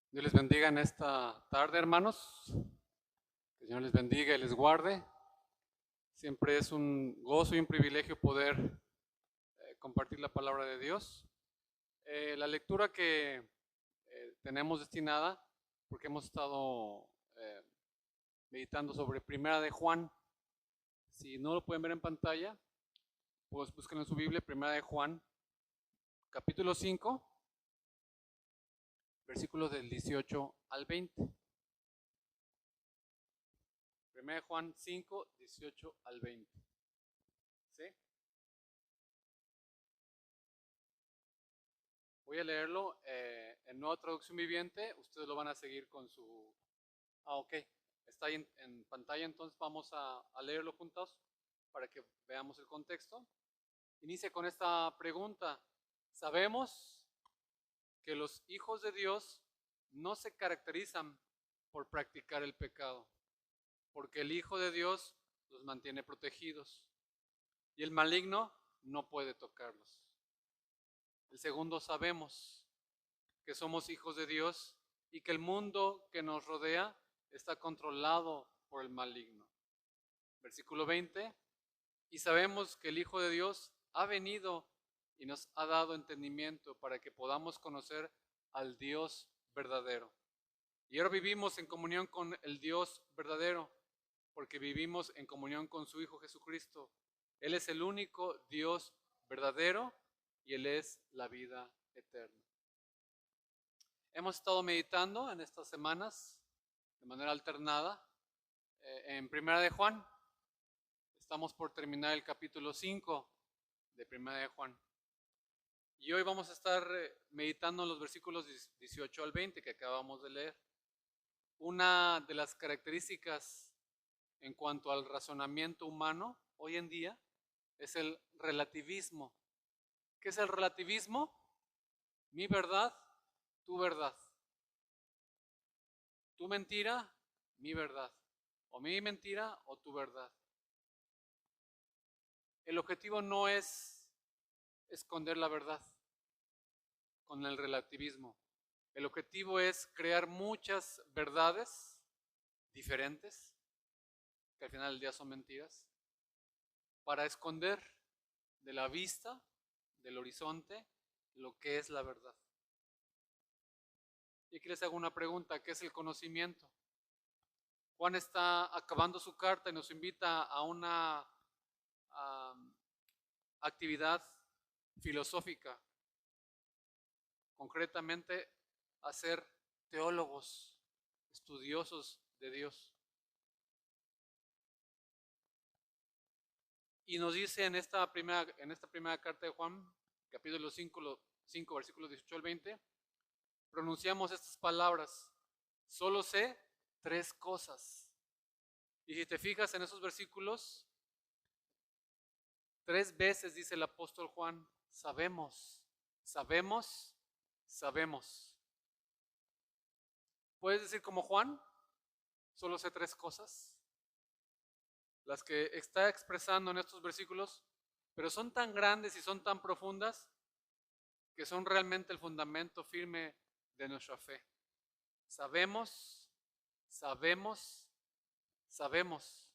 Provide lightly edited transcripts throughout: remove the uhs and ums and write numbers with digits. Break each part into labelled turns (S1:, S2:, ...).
S1: Dios les bendiga en esta tarde, hermanos. Que el Señor les bendiga y les guarde. Siempre es un gozo y un privilegio poder compartir la palabra de Dios. La lectura que tenemos destinada, porque hemos estado meditando sobre Primera de Juan. Si no lo pueden ver en pantalla, pues busquen en su Biblia Primera de Juan, capítulo 5, versículos del 18 al 20. Primera de Juan 5, 18 al 20. ¿Sí? Voy a leerlo en nueva traducción viviente. Ustedes lo van a seguir con su... ok. Está ahí en pantalla, entonces vamos a leerlo juntos para que veamos el contexto. Inicia con esta pregunta. Sabemos que los hijos de Dios no se caracterizan por practicar el pecado, porque el Hijo de Dios los mantiene protegidos y el maligno no puede tocarlos. El segundo, sabemos que somos hijos de Dios y que el mundo que nos rodea está controlado por el maligno. Versículo 20, y sabemos que el Hijo de Dios ha venido y nos ha dado entendimiento para que podamos conocer al Dios verdadero. Y ahora vivimos en comunión con el Dios verdadero, porque vivimos en comunión con su Hijo Jesucristo. Él es el único Dios verdadero y Él es la vida eterna. Hemos estado meditando en estas semanas de manera alternada en Primera de Juan. Estamos por terminar el capítulo 5 de Primera de Juan. Y hoy vamos a estar meditando en los versículos 18 al 20 que acabamos de leer. Una de las características en cuanto al razonamiento humano hoy en día es el relativismo. ¿Qué es el relativismo? Mi verdad, tu verdad. Tu mentira, mi verdad. O mi mentira o tu verdad. El objetivo no es esconder la verdad con el relativismo. El objetivo es crear muchas verdades diferentes, que al final del día son mentiras, para esconder de la vista, del horizonte, lo que es la verdad. Y aquí les hago una pregunta, ¿qué es el conocimiento? Juan está acabando su carta y nos invita a una actividad filosófica, concretamente a ser teólogos, estudiosos de Dios. Y nos dice en esta primera carta de Juan, capítulo 5 versículos 18 al 20, pronunciamos estas palabras: solo sé tres cosas. Y si te fijas en esos versículos, tres veces dice el apóstol Juan: sabemos, sabemos, sabemos. ¿Puedes decir como Juan? Solo sé tres cosas. Las que está expresando en estos versículos, pero son tan grandes y son tan profundas que son realmente el fundamento firme de nuestra fe. Sabemos, sabemos, sabemos.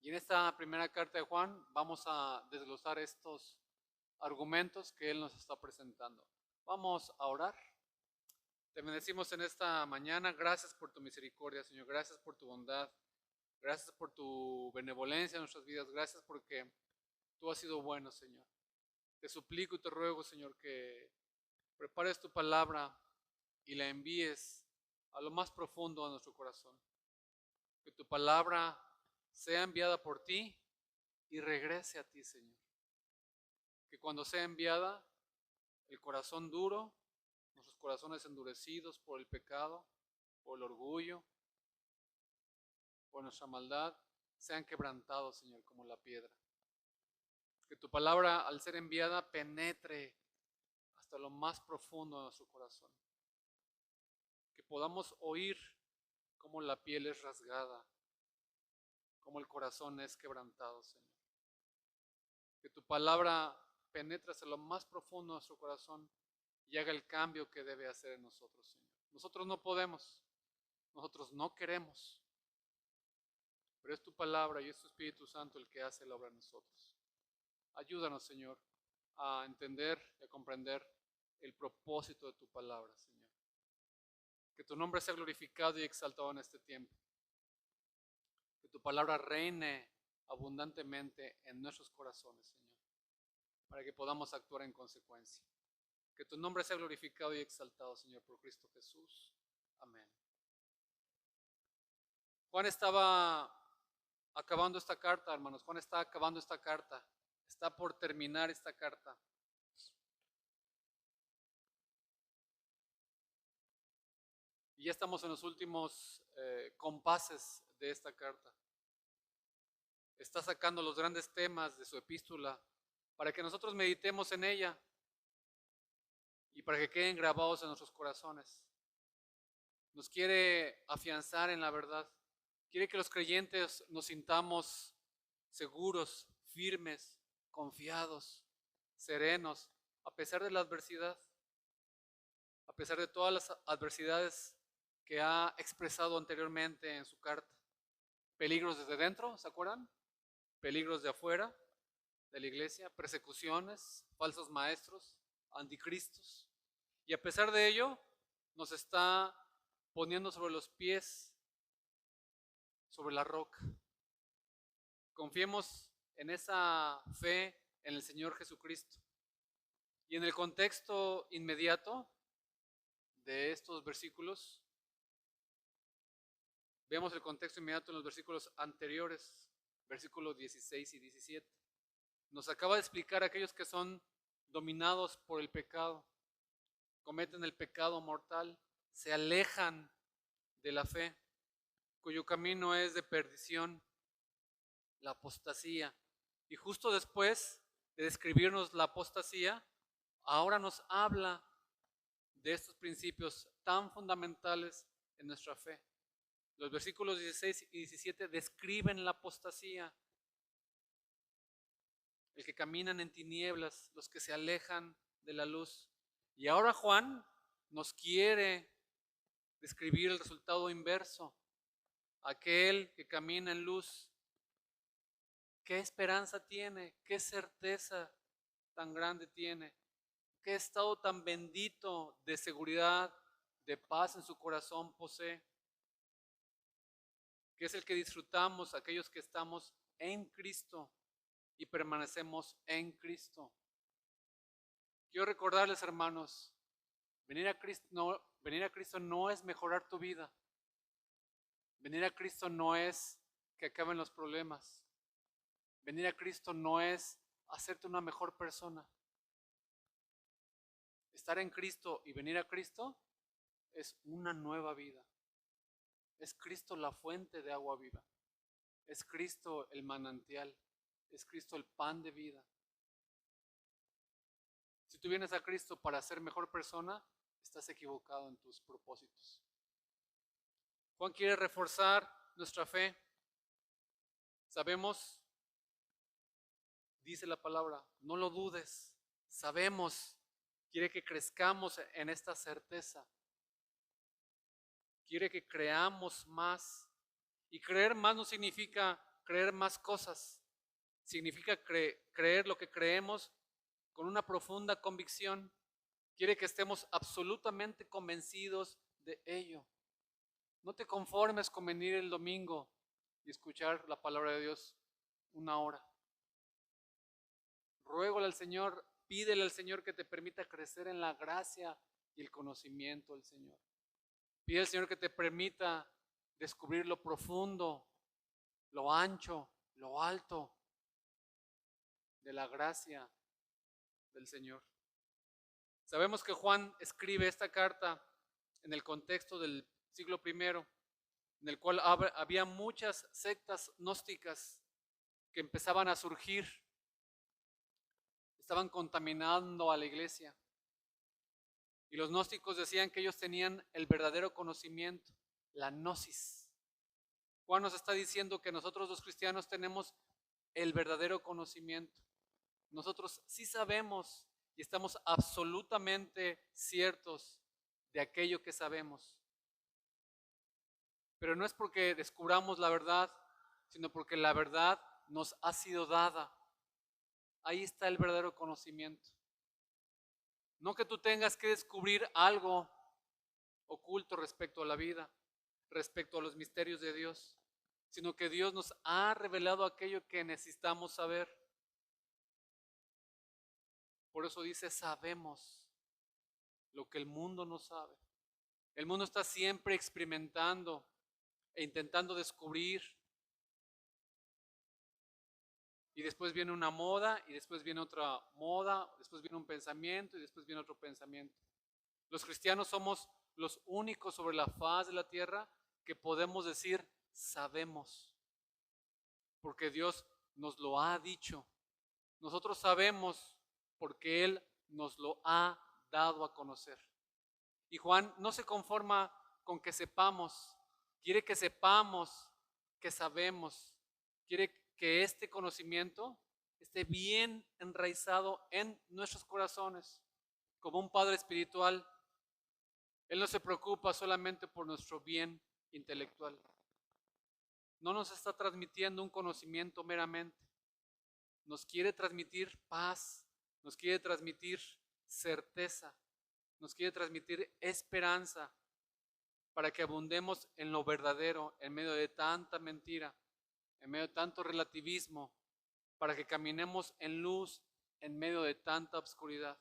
S1: Y en esta primera carta de Juan vamos a desglosar estos argumentos que él nos está presentando. Vamos a orar. Te bendecimos en esta mañana. Gracias por tu misericordia, Señor. Gracias por tu bondad. Gracias por tu benevolencia en nuestras vidas. Gracias porque tú has sido bueno, Señor. Te suplico y te ruego, Señor, que prepares tu palabra y la envíes a lo más profundo de nuestro corazón. Que tu palabra sea enviada por ti y regrese a ti, Señor. Que cuando sea enviada, el corazón duro, nuestros corazones endurecidos por el pecado, por el orgullo, por nuestra maldad, sean quebrantados, Señor, como la piedra. Que tu palabra, al ser enviada, penetre hasta lo más profundo de nuestro corazón. Que podamos oír cómo la piel es rasgada, cómo el corazón es quebrantado, Señor. Que tu palabra penetre hasta lo más profundo de nuestro corazón y haga el cambio que debe hacer en nosotros, Señor. Nosotros no podemos, nosotros no queremos, pero es tu palabra y es tu Espíritu Santo el que hace la obra en nosotros. Ayúdanos, Señor, a entender y a comprender el propósito de tu palabra, Señor. Que tu nombre sea glorificado y exaltado en este tiempo. Que tu palabra reine abundantemente en nuestros corazones, Señor, para que podamos actuar en consecuencia. Que tu nombre sea glorificado y exaltado, Señor, por Cristo Jesús. Amén. Juan estaba acabando esta carta, hermanos. Juan está acabando esta carta. Está por terminar esta carta. Y ya estamos en los últimos compases de esta carta. Está sacando los grandes temas de su epístola para que nosotros meditemos en ella y para que queden grabados en nuestros corazones. Nos quiere afianzar en la verdad. Quiere que los creyentes nos sintamos seguros, firmes, confiados, serenos, a pesar de la adversidad, a pesar de todas las adversidades que ha expresado anteriormente en su carta. Peligros desde dentro, ¿se acuerdan? Peligros de afuera de la iglesia, persecuciones, falsos maestros, anticristos. Y a pesar de ello, nos está poniendo sobre los pies, sobre la roca. Confiemos en esa fe en el Señor Jesucristo. Y en el contexto inmediato de estos versículos, vemos el contexto inmediato en los versículos anteriores, versículos 16 y 17. Nos acaba de explicar aquellos que son dominados por el pecado, cometen el pecado mortal, se alejan de la fe, cuyo camino es de perdición, la apostasía. Y justo después de describirnos la apostasía, ahora nos habla de estos principios tan fundamentales en nuestra fe. Los versículos 16 y 17 describen la apostasía, el que caminan en tinieblas, los que se alejan de la luz. Y ahora Juan nos quiere describir el resultado inverso, aquel que camina en luz. ¿Qué esperanza tiene? ¿Qué certeza tan grande tiene? ¿Qué estado tan bendito de seguridad, de paz en su corazón posee? Que es el que disfrutamos aquellos que estamos en Cristo y permanecemos en Cristo. Quiero recordarles, hermanos, venir a Cristo no es mejorar tu vida. Venir a Cristo no es que acaben los problemas. Venir a Cristo no es hacerte una mejor persona. Estar en Cristo y venir a Cristo es una nueva vida. Es Cristo la fuente de agua viva. Es Cristo el manantial. Es Cristo el pan de vida. Si tú vienes a Cristo para ser mejor persona, estás equivocado en tus propósitos. Juan quiere reforzar nuestra fe. Sabemos, dice la palabra, no lo dudes. Sabemos, quiere que crezcamos en esta certeza. Quiere que creamos más. Y creer más no significa creer más cosas. Significa creer lo que creemos con una profunda convicción. Quiere que estemos absolutamente convencidos de ello. No te conformes con venir el domingo y escuchar la palabra de Dios una hora. Ruégale al Señor, pídele al Señor que te permita crecer en la gracia y el conocimiento del Señor. Pide al Señor que te permita descubrir lo profundo, lo ancho, lo alto de la gracia del Señor. Sabemos que Juan escribe esta carta en el contexto del siglo I, en el cual había muchas sectas gnósticas que empezaban a surgir, estaban contaminando a la iglesia. Y los gnósticos decían que ellos tenían el verdadero conocimiento, la gnosis. Juan nos está diciendo que nosotros los cristianos tenemos el verdadero conocimiento. Nosotros sí sabemos y estamos absolutamente ciertos de aquello que sabemos. Pero no es porque descubramos la verdad, sino porque la verdad nos ha sido dada. Ahí está el verdadero conocimiento. No que tú tengas que descubrir algo oculto respecto a la vida, respecto a los misterios de Dios, sino que Dios nos ha revelado aquello que necesitamos saber. Por eso dice, sabemos lo que el mundo no sabe. El mundo está siempre experimentando e intentando descubrir. Y después viene una moda, y después viene otra moda, después viene un pensamiento, y después viene otro pensamiento. Los cristianos somos los únicos sobre la faz de la tierra que podemos decir sabemos, porque Dios nos lo ha dicho. Nosotros sabemos porque Él nos lo ha dado a conocer. Y Juan no se conforma con que sepamos, quiere que sepamos que sabemos, quiere que este conocimiento esté bien enraizado en nuestros corazones. Como un padre espiritual, Él no se preocupa solamente por nuestro bien intelectual. No nos está transmitiendo un conocimiento meramente. Nos quiere transmitir paz, nos quiere transmitir certeza, nos quiere transmitir esperanza para que abundemos en lo verdadero en medio de tanta mentira, en medio de tanto relativismo, para que caminemos en luz en medio de tanta obscuridad.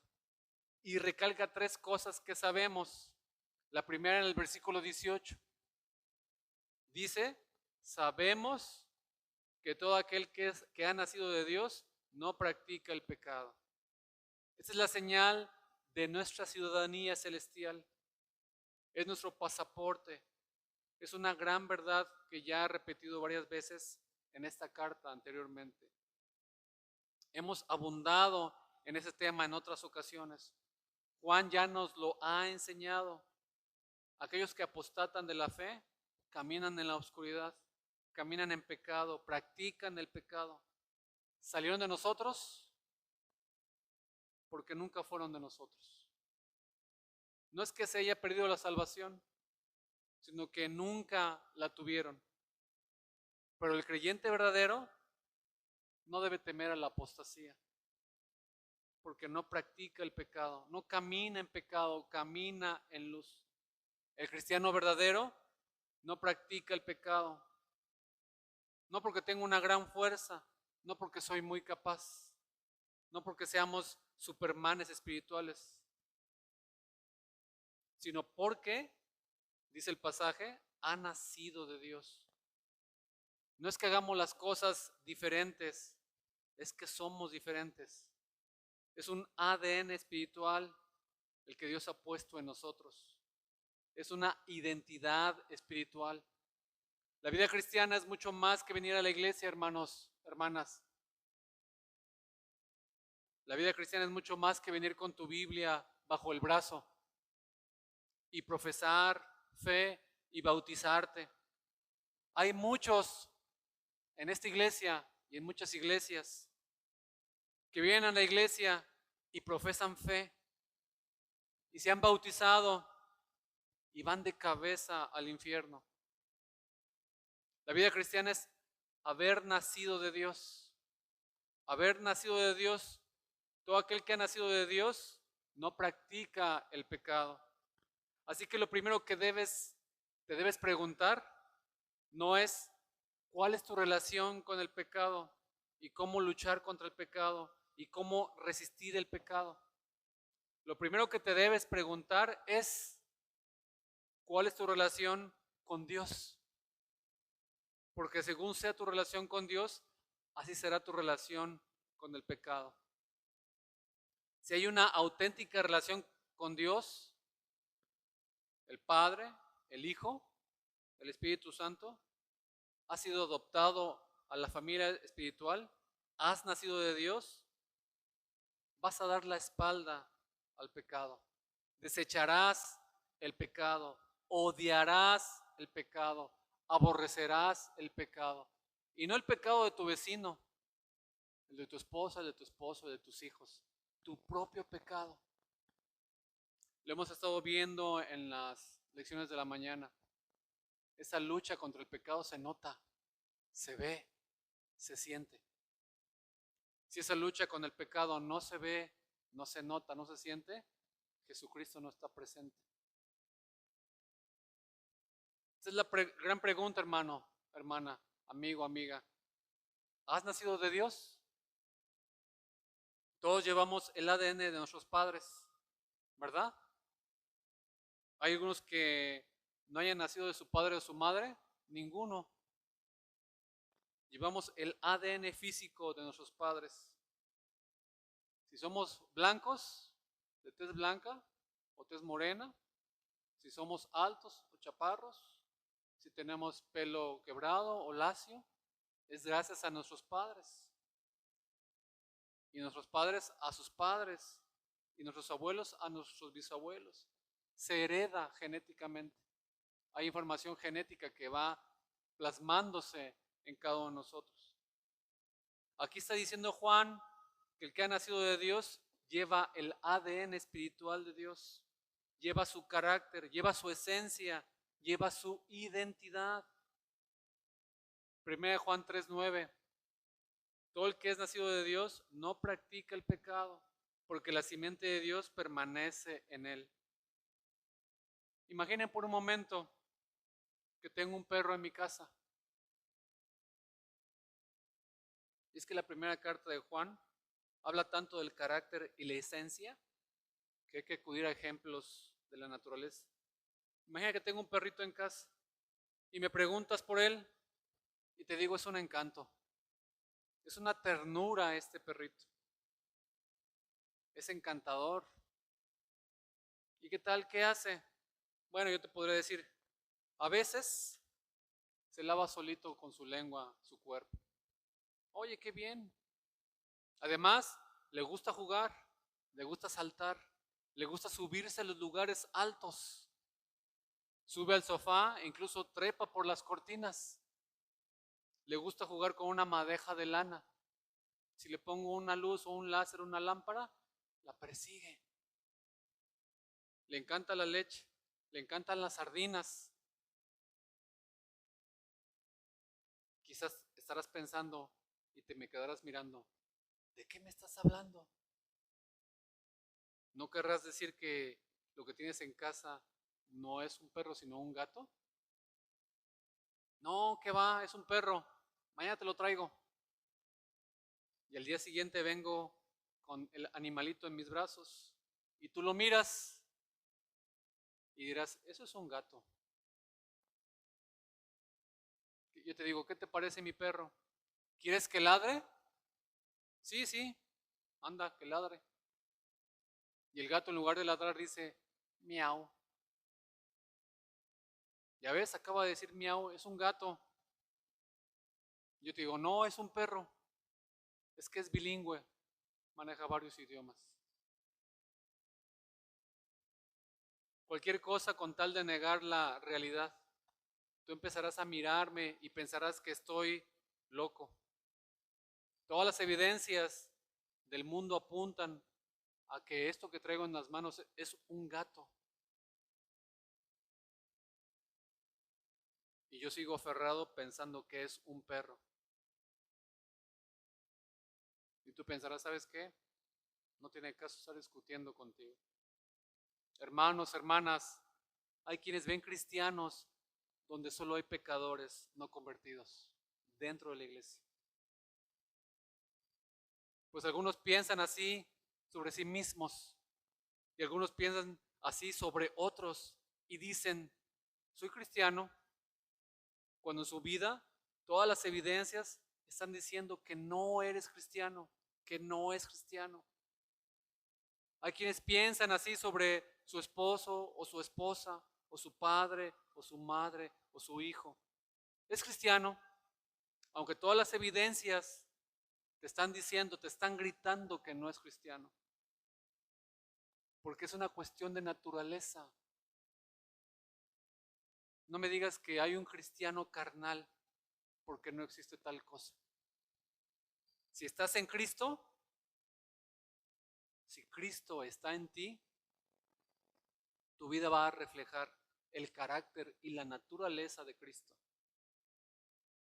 S1: Y recalca tres cosas que sabemos. La primera en el versículo 18. Dice, sabemos que todo aquel que ha nacido de Dios no practica el pecado. Esta es la señal de nuestra ciudadanía celestial. Es nuestro pasaporte. Es una gran verdad que ya he repetido varias veces en esta carta anteriormente. Hemos abundado en ese tema en otras ocasiones. Juan ya nos lo ha enseñado. Aquellos que apostatan de la fe caminan en la oscuridad, caminan en pecado, practican el pecado. ¿Salieron de nosotros? Porque nunca fueron de nosotros. No es que se haya perdido la salvación, sino que nunca la tuvieron. Pero el creyente verdadero no debe temer a la apostasía, porque no practica el pecado, no camina en pecado, camina en luz. El cristiano verdadero no practica el pecado, no porque tengo una gran fuerza, no porque soy muy capaz, no porque seamos supermanes espirituales, sino porque, dice el pasaje, ha nacido de Dios. No es que hagamos las cosas diferentes, es que somos diferentes. Es un ADN espiritual el que Dios ha puesto en nosotros. Es una identidad espiritual. La vida cristiana es mucho más que venir a la iglesia, hermanos, hermanas. La vida cristiana es mucho más que venir con tu Biblia bajo el brazo y profesar fe y bautizarte. Hay muchos en esta iglesia y en muchas iglesias que vienen a la iglesia y profesan fe y se han bautizado y van de cabeza al infierno. La vida cristiana es haber nacido de Dios. Haber nacido de Dios. Todo aquel que ha nacido de Dios no practica el pecado. Así que lo primero que te debes preguntar no es cuál es tu relación con el pecado y cómo luchar contra el pecado y cómo resistir el pecado. Lo primero que te debes preguntar es cuál es tu relación con Dios. Porque según sea tu relación con Dios, así será tu relación con el pecado. Si hay una auténtica relación con Dios, el Padre, el Hijo, el Espíritu Santo, has sido adoptado a la familia espiritual, has nacido de Dios, vas a dar la espalda al pecado. Desecharás el pecado, odiarás el pecado, aborrecerás el pecado. Y no el pecado de tu vecino, el de tu esposa, el de tu esposo, el de tus hijos. tu propio pecado. Lo hemos estado viendo en las lecciones de la mañana. Esa lucha contra el pecado se nota, se ve, se siente. Si esa lucha con el pecado no se ve, no se nota, no se siente, Jesucristo no está presente. Esta es la gran pregunta, hermano, hermana, amigo, amiga. ¿Has nacido de Dios? Todos llevamos el ADN de nuestros padres, ¿verdad? Hay algunos que no hayan nacido de su padre o su madre, ninguno. Llevamos el ADN físico de nuestros padres. Si somos blancos, de tez blanca o tez morena, si somos altos o chaparros, si tenemos pelo quebrado o lacio, es gracias a nuestros padres. Y nuestros padres a sus padres. Y nuestros abuelos a nuestros bisabuelos. Se hereda genéticamente. Hay información genética que va plasmándose en cada uno de nosotros. Aquí está diciendo Juan que el que ha nacido de Dios lleva el ADN espiritual de Dios, lleva su carácter, lleva su esencia, lleva su identidad. 1 Juan 3:9. Todo el que es nacido de Dios no practica el pecado, porque la simiente de Dios permanece en él. Imaginen por un momento que tengo un perro en mi casa. Y es que la primera carta de Juan habla tanto del carácter y la esencia que hay que acudir a ejemplos de la naturaleza. Imagina que tengo un perrito en casa y me preguntas por él y te digo, es un encanto. Es una ternura este perrito. Es encantador. ¿Y qué tal? ¿Qué hace? Bueno, yo te podría decir, a veces se lava solito con su lengua su cuerpo. Oye, qué bien. Además, le gusta jugar, le gusta saltar, le gusta subirse a los lugares altos. Sube al sofá e incluso trepa por las cortinas. Le gusta jugar con una madeja de lana. Si le pongo una luz o un láser, una lámpara, la persigue. Le encanta la leche, le encantan las sardinas. Quizás estarás pensando y te me quedarás mirando, ¿de qué me estás hablando? ¿No querrás decir que lo que tienes en casa no es un perro, sino un gato? No, ¿qué va? Es un perro. Mañana te lo traigo. Y al día siguiente vengo con el animalito en mis brazos y tú lo miras y dirás, eso es un gato. Yo te digo, ¿qué te parece mi perro? ¿Quieres que ladre? Sí, sí, anda, que ladre. Y el gato en lugar de ladrar dice, miau. Ya ves, acaba de decir miau, es un gato. Yo te digo, no, es un perro. Es que es bilingüe, maneja varios idiomas. Cualquier cosa con tal de negar la realidad. Tú empezarás a mirarme y pensarás que estoy loco. Todas las evidencias del mundo apuntan a que esto que traigo en las manos es un gato. Y yo sigo aferrado pensando que es un perro. Y tú pensarás, ¿sabes qué? No tiene caso estar discutiendo contigo. Hermanos, hermanas, hay quienes ven cristianos donde solo hay pecadores no convertidos dentro de la iglesia. Pues algunos piensan así sobre sí mismos y algunos piensan así sobre otros y dicen, soy cristiano, cuando en su vida todas las evidencias están diciendo que no eres cristiano, que no es cristiano. Hay quienes piensan así sobre su esposo o su esposa o su padre o su madre o su hijo. Es cristiano, aunque todas las evidencias te están diciendo, te están gritando que no es cristiano. Porque es una cuestión de naturaleza. No me digas que hay un cristiano carnal, porque no existe tal cosa. Si estás en Cristo, si Cristo está en ti, tu vida va a reflejar el carácter y la naturaleza de Cristo.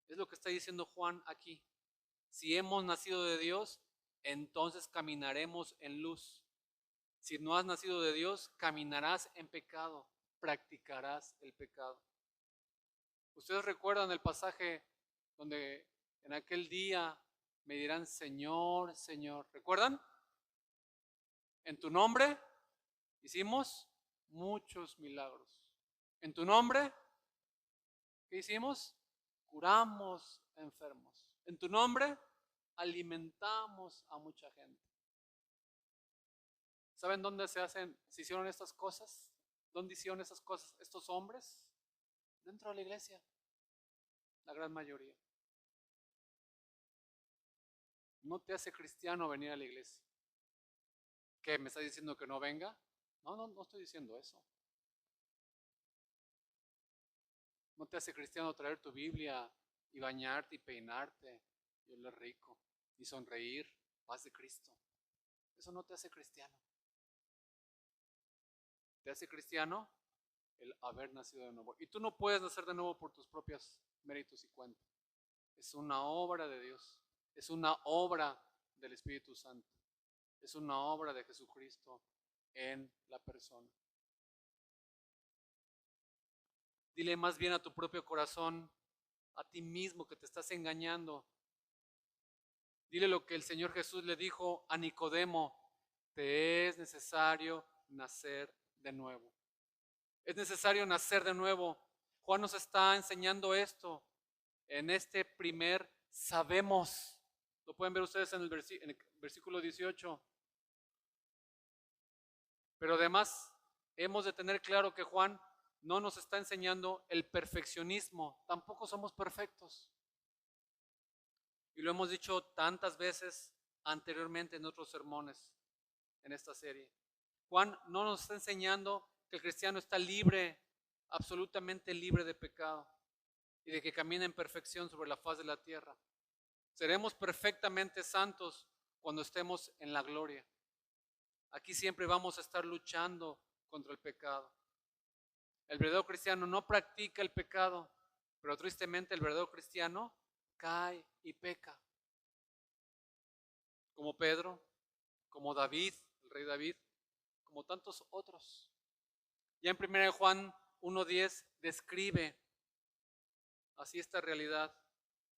S1: Es lo que está diciendo Juan aquí. Si hemos nacido de Dios, entonces caminaremos en luz. Si no has nacido de Dios, caminarás en pecado, practicarás el pecado. Ustedes recuerdan el pasaje donde en aquel día me dirán, Señor, Señor. ¿Recuerdan? En tu nombre hicimos muchos milagros. En tu nombre, ¿qué hicimos? Curamos enfermos. En tu nombre, alimentamos a mucha gente. ¿Saben dónde se hicieron estas cosas? ¿Dónde hicieron esas cosas estos hombres? Dentro de la iglesia, la gran mayoría. No te hace cristiano venir a la iglesia. ¿Qué? ¿Me estás diciendo que no venga? No estoy diciendo eso. No te hace cristiano traer tu Biblia y bañarte y peinarte y oler rico y sonreír, paz de Cristo. Eso no te hace cristiano. Te hace cristiano el haber nacido de nuevo. Y tú no puedes nacer de nuevo por tus propios méritos y cuenta. Es una obra de Dios. Es una obra del Espíritu Santo. Es una obra de Jesucristo en la persona. Dile más bien a tu propio corazón, a ti mismo que te estás engañando. Dile lo que el Señor Jesús le dijo a Nicodemo: te es necesario nacer de nuevo. Es necesario nacer de nuevo. Juan nos está enseñando esto en este primer sabemos. Lo pueden ver ustedes en el versículo 18. Pero además hemos de tener claro que Juan no nos está enseñando el perfeccionismo. Tampoco somos perfectos. Y lo hemos dicho tantas veces anteriormente en otros sermones en esta serie. Juan no nos está enseñando que el cristiano está libre, absolutamente libre de pecado y de que camina en perfección sobre la faz de la tierra. Seremos perfectamente santos cuando estemos en la gloria. Aquí siempre vamos a estar luchando contra el pecado. El verdadero cristiano no practica el pecado, pero tristemente el verdadero cristiano cae y peca. Como Pedro, como David, el rey David, como tantos otros. Ya en 1 Juan 1:10 describe así esta realidad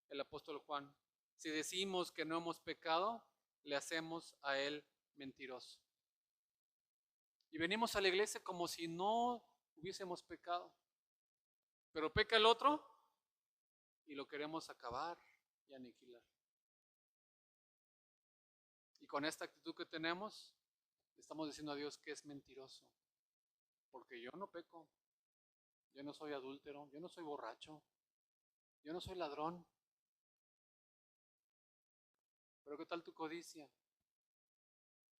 S1: el apóstol Juan. Si decimos que no hemos pecado, le hacemos a él mentiroso. Y venimos a la iglesia como si no hubiésemos pecado. Pero peca el otro y lo queremos acabar y aniquilar. Y con esta actitud que tenemos, le estamos diciendo a Dios que es mentiroso. Porque yo no peco, yo no soy adúltero, yo no soy borracho, yo no soy ladrón. Pero ¿qué tal tu codicia?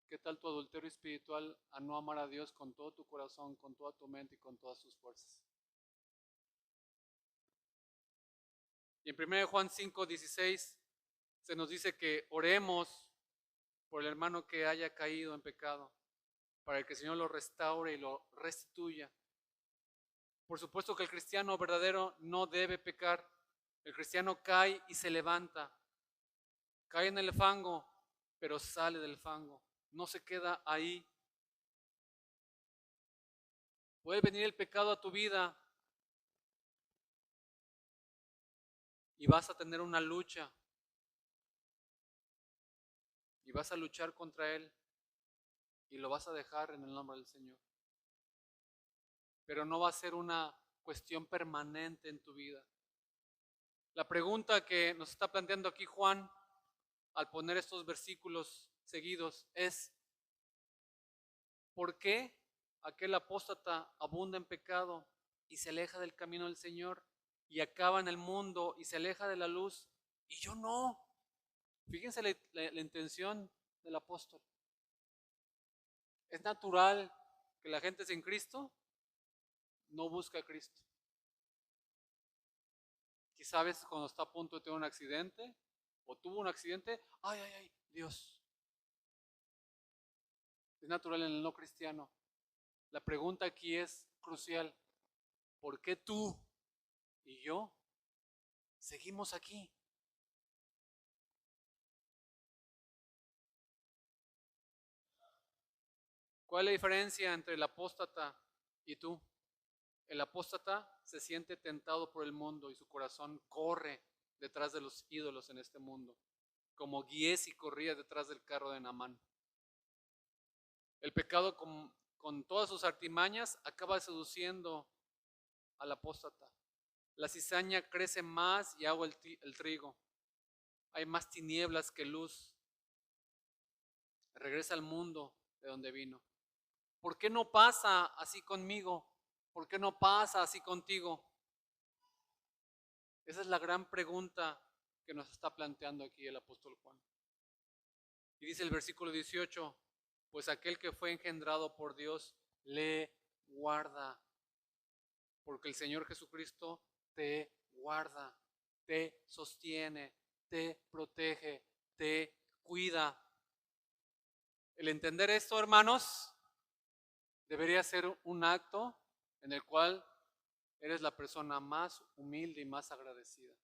S1: ¿Qué tal tu adulterio espiritual a no amar a Dios con todo tu corazón, con toda tu mente y con todas tus fuerzas? Y en 1 Juan 5:16 se nos dice que oremos por el hermano que haya caído en pecado, para que el Señor lo restaure y lo restituya. Por supuesto que el cristiano verdadero no debe pecar. El cristiano cae y se levanta. Cae en el fango, pero sale del fango. No se queda ahí. Puede venir el pecado a tu vida y vas a tener una lucha. Y vas a luchar contra él y lo vas a dejar en el nombre del Señor. Pero no va a ser una cuestión permanente en tu vida. La pregunta que nos está planteando aquí Juan al poner estos versículos seguidos es: ¿por qué aquel apóstata abunda en pecado y se aleja del camino del Señor y acaba en el mundo y se aleja de la luz y yo no? Fíjense la intención del apóstol. Es natural que la gente sin Cristo no busca a Cristo. Quizá a veces cuando está a punto de tener un accidente o tuvo un accidente, ay, Dios. es natural en el no cristiano. La pregunta aquí es crucial. ¿Por qué tú y yo seguimos aquí? ¿Cuál es la diferencia entre el apóstata y tú? El apóstata se siente tentado por el mundo y su corazón corre detrás de los ídolos en este mundo, como Giezi corría detrás del carro de Naamán. El pecado con todas sus artimañas acaba seduciendo al apóstata. La cizaña crece más y agua el trigo. Hay más tinieblas que luz. Regresa al mundo de donde vino. ¿Por qué no pasa así conmigo? ¿Por qué no pasa así contigo? Esa es la gran pregunta que nos está planteando aquí el apóstol Juan. Y dice el versículo 18, pues aquel que fue engendrado por Dios le guarda, porque el Señor Jesucristo te guarda, te sostiene, te protege, te cuida. El entender esto, hermanos, debería ser un acto en el cual eres la persona más humilde y más agradecida.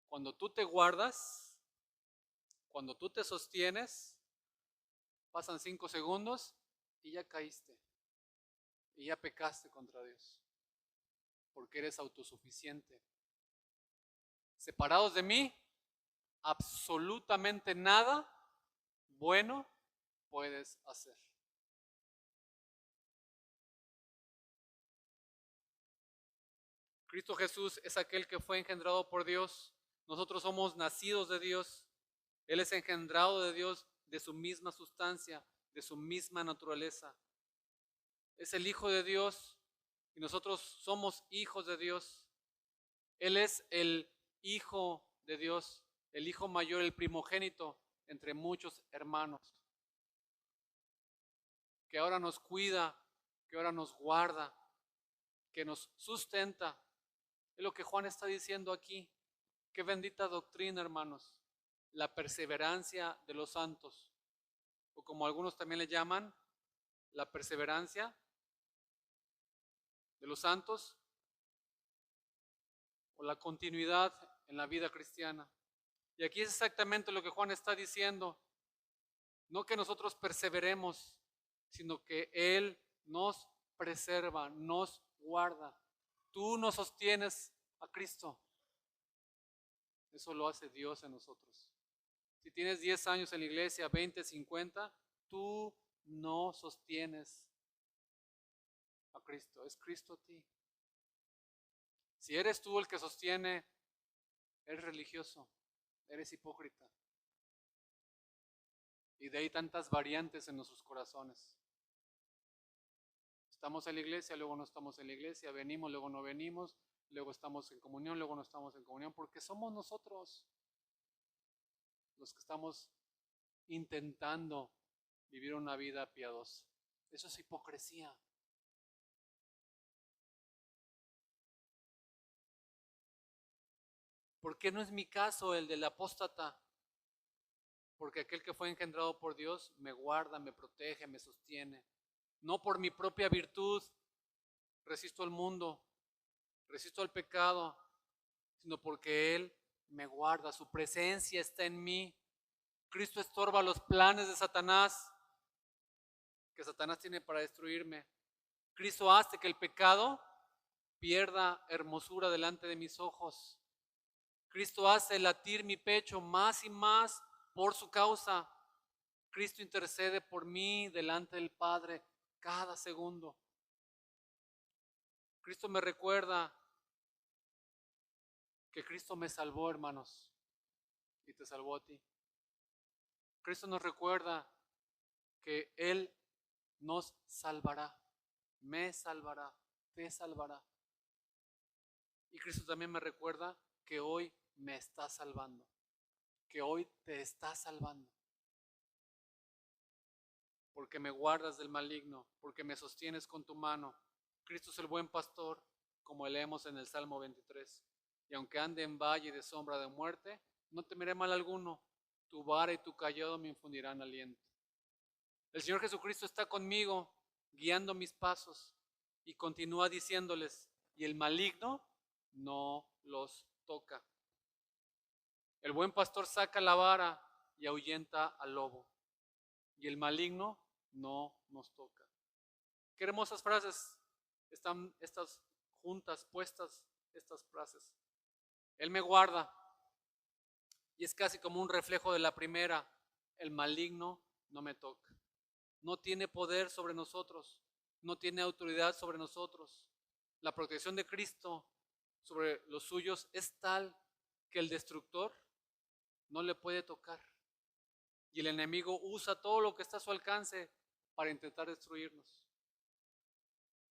S1: Cuando tú te guardas, cuando tú te sostienes, pasan 5 segundos y ya caíste. Y ya pecaste contra Dios. Porque eres autosuficiente. Separados de mí, absolutamente nada bueno puedes hacer. Cristo Jesús es aquel que fue engendrado por Dios. Nosotros somos nacidos de Dios. Él es engendrado de Dios, de su misma sustancia, de su misma naturaleza. Es el Hijo de Dios y nosotros somos hijos de Dios. Él es el Hijo de Dios, el Hijo mayor, el primogénito entre muchos hermanos, que ahora nos cuida, que ahora nos guarda, que nos sustenta. Es lo que Juan está diciendo aquí. Qué bendita doctrina, hermanos. La perseverancia de los santos, o como algunos también le llaman, la perseverancia de los santos, o la continuidad en la vida cristiana. Y aquí es exactamente lo que Juan está diciendo. No que nosotros perseveremos, sino que Él nos preserva, nos guarda. Tú nos sostienes a Cristo. Eso lo hace Dios en nosotros. Si tienes 10 años en la iglesia, 20, 50, tú no sostienes a Cristo, es Cristo a ti. Si eres tú el que sostiene, eres religioso, eres hipócrita. Y de ahí tantas variantes en nuestros corazones. Estamos en la iglesia, luego no estamos en la iglesia, venimos, luego no venimos, luego estamos en comunión, luego no estamos en comunión, porque somos nosotros los que estamos intentando vivir una vida piadosa. Eso es hipocresía. ¿Por qué no es mi caso el del apóstata? Porque aquel que fue engendrado por Dios me guarda, me protege, me sostiene. No por mi propia virtud resisto al mundo, resisto al pecado, sino porque Él me guarda, su presencia está en mí. Cristo estorba los planes de Satanás, que Satanás tiene para destruirme. Cristo hace que el pecado pierda hermosura delante de mis ojos. Cristo hace latir mi pecho más y más por su causa. Cristo intercede por mí delante del Padre cada segundo. Cristo me recuerda que Cristo me salvó, hermanos, y te salvó a ti. Cristo nos recuerda que Él nos salvará, me salvará, te salvará. Y Cristo también me recuerda que hoy me está salvando, que hoy te está salvando. Porque me guardas del maligno, porque me sostienes con tu mano. Cristo es el buen pastor, como leemos en el Salmo 23. Y aunque ande en valle de sombra de muerte, no temeré mal alguno. Tu vara y tu cayado me infundirán aliento. El Señor Jesucristo está conmigo, guiando mis pasos, y continúa diciéndoles, y el maligno no los toca. El buen pastor saca la vara y ahuyenta al lobo, y el maligno no nos toca. Qué hermosas frases están estas juntas, puestas estas frases. Él me guarda, y es casi como un reflejo de la primera, el maligno no me toca. No tiene poder sobre nosotros, no tiene autoridad sobre nosotros. La protección de Cristo sobre los suyos es tal que el destructor no le puede tocar. Y el enemigo usa todo lo que está a su alcance para intentar destruirnos.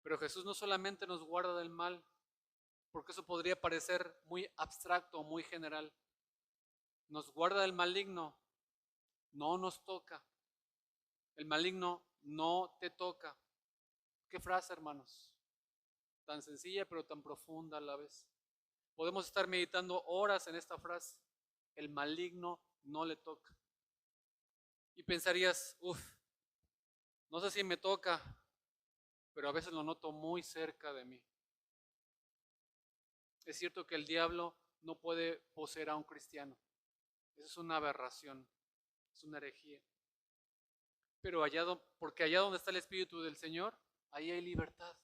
S1: Pero Jesús no solamente nos guarda del mal, porque eso podría parecer muy abstracto o muy general. Nos guarda del maligno, no nos toca. El maligno no te toca. Qué frase, hermanos. Tan sencilla pero tan profunda a la vez. Podemos estar meditando horas en esta frase. El maligno no le toca. Y pensarías, no sé si me toca, pero a veces lo noto muy cerca de mí. Es cierto que el diablo no puede poseer a un cristiano. Eso es una aberración, es una herejía. Pero porque allá donde está el Espíritu del Señor, ahí hay libertad.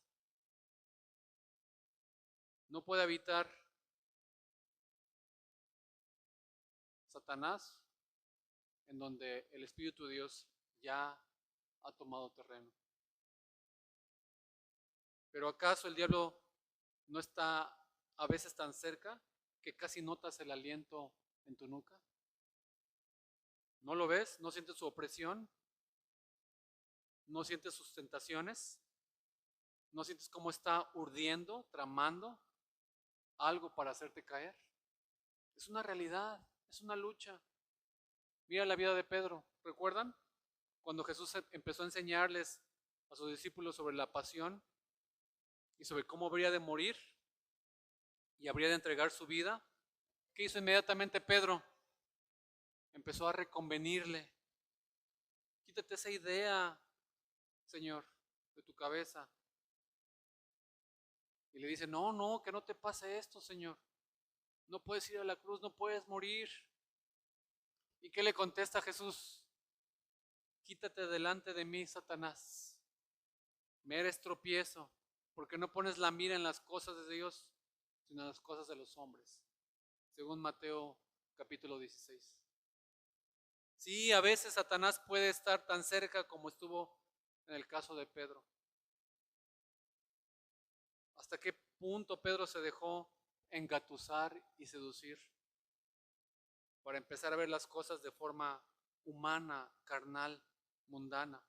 S1: No puede habitar Satanás en donde el Espíritu de Dios ya ha tomado terreno. Pero ¿acaso el diablo no está a veces tan cerca que casi notas el aliento en tu nuca? ¿No lo ves? ¿No sientes su opresión? ¿No sientes sus tentaciones? ¿No sientes cómo está urdiendo, tramando algo para hacerte caer? Es una realidad, es una lucha. Mira la vida de Pedro, ¿recuerdan? Cuando Jesús empezó a enseñarles a sus discípulos sobre la pasión y sobre cómo habría de morir y habría de entregar su vida, ¿qué hizo inmediatamente Pedro? Empezó a reconvenirle. Quítate esa idea, Señor, de tu cabeza. Y le dice, no, que no te pase esto, Señor. No puedes ir a la cruz, no puedes morir. ¿Y qué le contesta Jesús? Quítate delante de mí, Satanás. Me eres tropiezo, porque no pones la mira en las cosas de Dios, sino en las cosas de los hombres. Según Mateo capítulo 16. Sí, a veces Satanás puede estar tan cerca como estuvo en el caso de Pedro. ¿Hasta qué punto Pedro se dejó engatusar y seducir para empezar a ver las cosas de forma humana, carnal, mundana?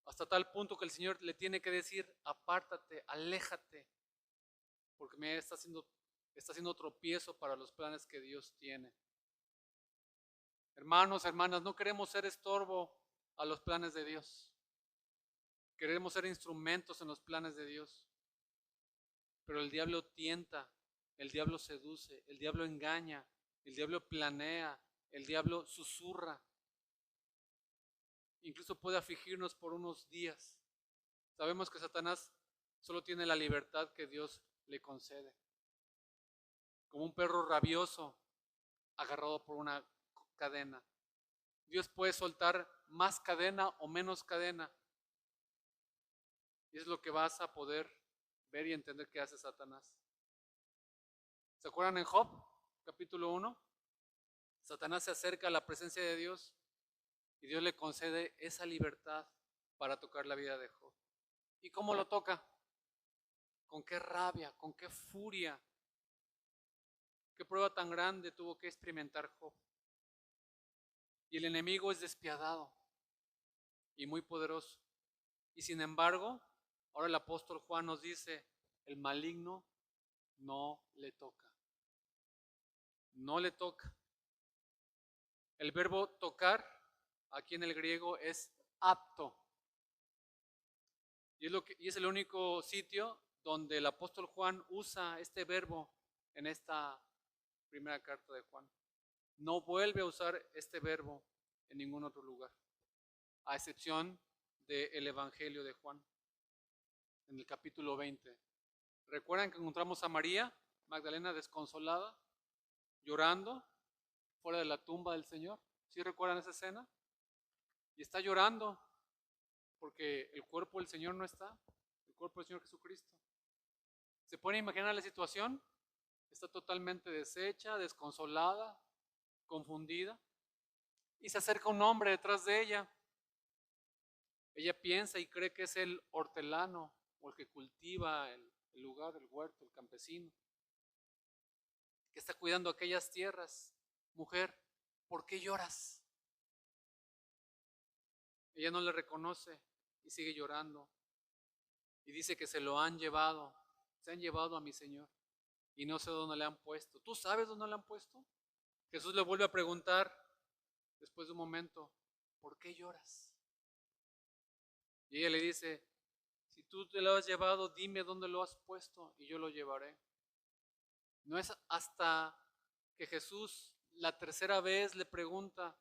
S1: Hasta tal punto que el Señor le tiene que decir, apártate, aléjate, porque me está haciendo tropiezo para los planes que Dios tiene. Hermanos, hermanas, no queremos ser estorbo a los planes de Dios. Queremos ser instrumentos en los planes de Dios. Pero el diablo tienta, el diablo seduce, el diablo engaña, el diablo planea, el diablo susurra. Incluso puede afligirnos por unos días. Sabemos que Satanás solo tiene la libertad que Dios le concede. Como un perro rabioso agarrado por una cadena. Dios puede soltar más cadena o menos cadena. Y es lo que vas a poder ver y entender que hace Satanás. ¿Se acuerdan en Job, capítulo 1? Satanás se acerca a la presencia de Dios y Dios le concede esa libertad para tocar la vida de Job. ¿Y cómo lo toca? ¿Con qué rabia? ¿Con qué furia? ¿Qué prueba tan grande tuvo que experimentar Job? Y el enemigo es despiadado y muy poderoso. Y sin embargo, ahora el apóstol Juan nos dice, el maligno no le toca. No le toca. El verbo tocar, aquí en el griego, es apto. Y es el único sitio donde el apóstol Juan usa este verbo en esta primera carta de Juan. No vuelve a usar este verbo en ningún otro lugar. a excepción del Evangelio de Juan, en el capítulo 20. ¿Recuerdan que encontramos a María Magdalena desconsolada, llorando, fuera de la tumba del Señor? ¿Sí recuerdan esa escena? Y está llorando porque el cuerpo del Señor no está, el cuerpo del Señor Jesucristo. ¿Se puede imaginar la situación? Está totalmente deshecha, desconsolada, confundida. Y se acerca un hombre detrás de ella. Ella piensa y cree que es el hortelano o el que cultiva el lugar, el huerto, el campesino, que está cuidando aquellas tierras. Mujer, ¿por qué lloras? Ella no le reconoce y sigue llorando. Y dice que se lo han llevado, se han llevado a mi Señor y no sé dónde le han puesto. ¿Tú sabes dónde le han puesto? Jesús le vuelve a preguntar después de un momento, ¿por qué lloras? Y ella le dice, si tú te lo has llevado, dime dónde lo has puesto y yo lo llevaré. No es hasta que Jesús la tercera vez le pregunta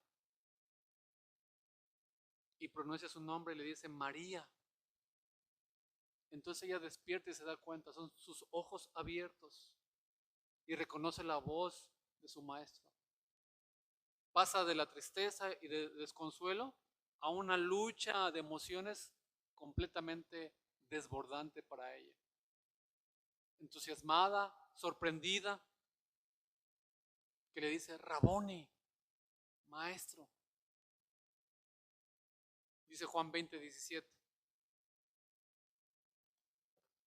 S1: y pronuncia su nombre y le dice María. Entonces ella despierta y se da cuenta, son sus ojos abiertos y reconoce la voz de su maestro. Pasa de la tristeza y de desconsuelo a una lucha de emociones completamente desbordante para ella. Entusiasmada, sorprendida, que le dice, Raboni, maestro. Dice Juan 20:17.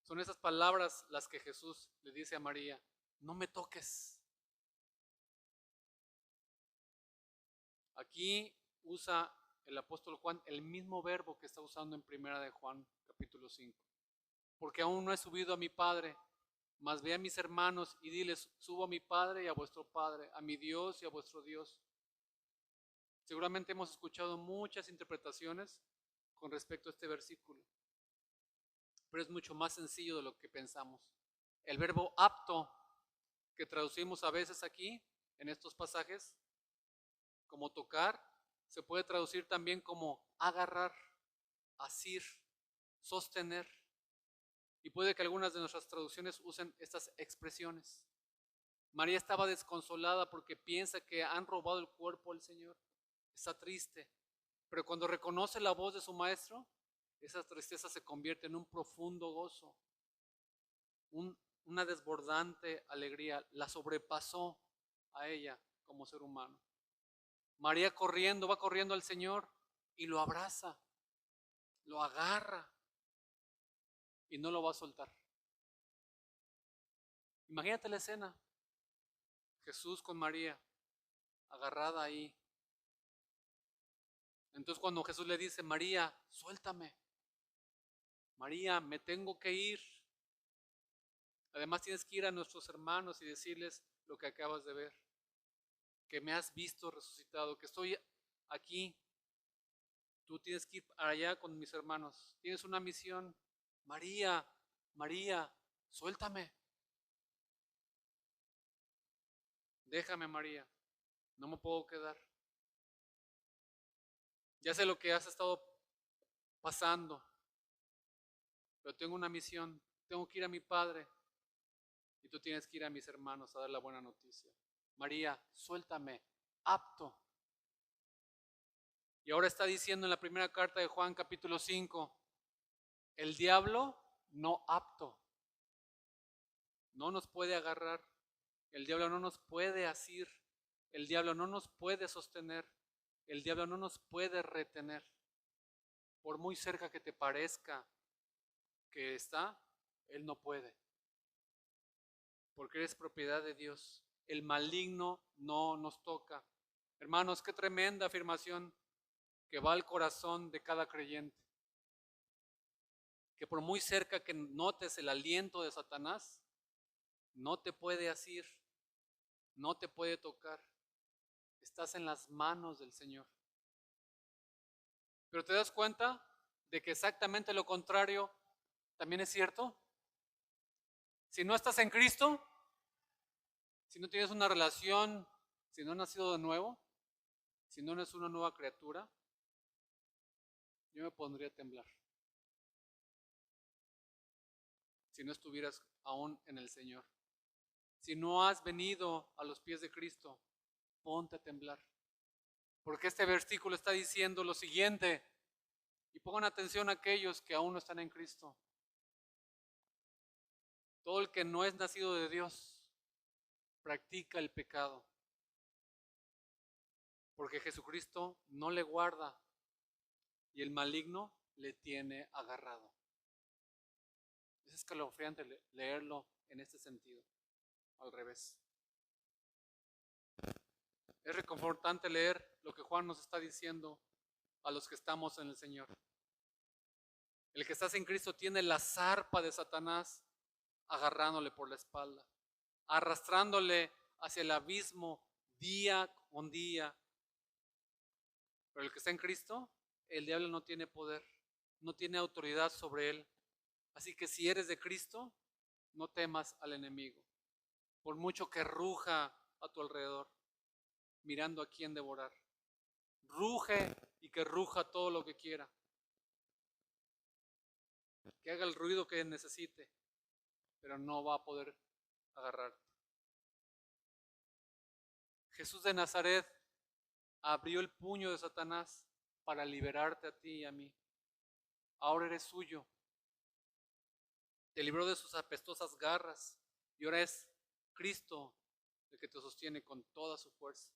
S1: Son esas palabras las que Jesús le dice a María, no me toques. Aquí usa el apóstol Juan el mismo verbo que está usando en primera de Juan capítulo 5. Porque aún no he subido a mi Padre, mas ve a mis hermanos y diles, subo a mi Padre y a vuestro Padre, a mi Dios y a vuestro Dios. Seguramente hemos escuchado muchas interpretaciones con respecto a este versículo, pero es mucho más sencillo de lo que pensamos. El verbo apto, que traducimos a veces aquí, en estos pasajes, como tocar, se puede traducir también como agarrar, asir, sostener. Y puede que algunas de nuestras traducciones usen estas expresiones. María estaba desconsolada porque piensa que han robado el cuerpo al Señor. Está triste. Pero cuando reconoce la voz de su maestro, esa tristeza se convierte en un profundo gozo. Una desbordante alegría la sobrepasó a ella como ser humano. María corriendo, va corriendo al Señor y lo abraza, lo agarra y no lo va a soltar. Imagínate la escena. Jesús con María, agarrada ahí. Entonces cuando Jesús le dice, María, suéltame. María, me tengo que ir. Además tienes que ir a nuestros hermanos y decirles lo que acabas de ver. Que me has visto resucitado, que estoy aquí. Tú tienes que ir allá con mis hermanos. Tienes una misión. María, María, suéltame. Déjame, María. No me puedo quedar. Ya sé lo que has estado pasando, pero tengo una misión. Tengo que ir a mi Padre y tú tienes que ir a mis hermanos a dar la buena noticia. María, suéltame, apto. Y ahora está diciendo en la primera carta de Juan capítulo 5, el diablo no apto. No nos puede agarrar, el diablo no nos puede asir, el diablo no nos puede sostener, el diablo no nos puede retener. Por muy cerca que te parezca que está, él no puede. Porque eres propiedad de Dios. El maligno no nos toca. Hermanos, qué tremenda afirmación que va al corazón de cada creyente. Que por muy cerca que notes el aliento de Satanás, no te puede asir, no te puede tocar. Estás en las manos del Señor. Pero te das cuenta de que exactamente lo contrario también es cierto. Si no estás en Cristo, si no tienes una relación, si no has nacido de nuevo, si no eres una nueva criatura, yo me pondría a temblar si no estuvieras aún en el Señor. Si no has venido a los pies de Cristo, ponte a temblar. Porque este versículo está diciendo lo siguiente, y pongan atención a aquellos que aún no están en Cristo. Todo el que no es nacido de Dios practica el pecado, porque Jesucristo no le guarda y el maligno le tiene agarrado. Es escalofriante leerlo en este sentido, al revés. Es reconfortante leer lo que Juan nos está diciendo a los que estamos en el Señor. El que está en Cristo tiene la zarpa de Satanás agarrándole por la espalda, arrastrándole hacia el abismo día con día. Pero el que está en Cristo, el diablo no tiene poder, no tiene autoridad sobre él. Así que si eres de Cristo, no temas al enemigo, por mucho que ruja a tu alrededor, mirando a quién devorar. Ruge y que ruja todo lo que quiera, que haga el ruido que necesite, pero no va a poder agarrarte. Jesús de Nazaret abrió el puño de Satanás para liberarte a ti y a mí. Ahora eres suyo. Te libró de sus apestosas garras y ahora es Cristo el que te sostiene con toda su fuerza.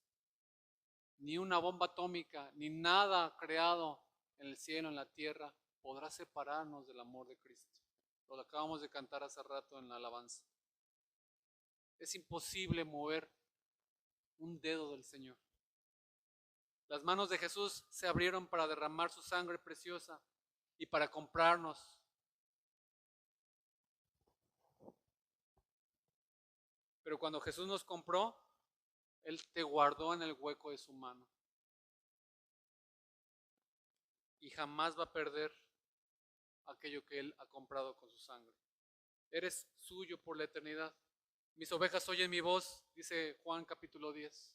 S1: Ni una bomba atómica, ni nada creado en el cielo, en la tierra, podrá separarnos del amor de Cristo. Lo acabamos de cantar hace rato en la alabanza. Es imposible mover un dedo del Señor. Las manos de Jesús se abrieron para derramar su sangre preciosa y para comprarnos. Pero cuando Jesús nos compró, Él te guardó en el hueco de su mano. Y jamás va a perder aquello que Él ha comprado con su sangre. Eres suyo por la eternidad. Mis ovejas oyen mi voz, dice Juan capítulo 10.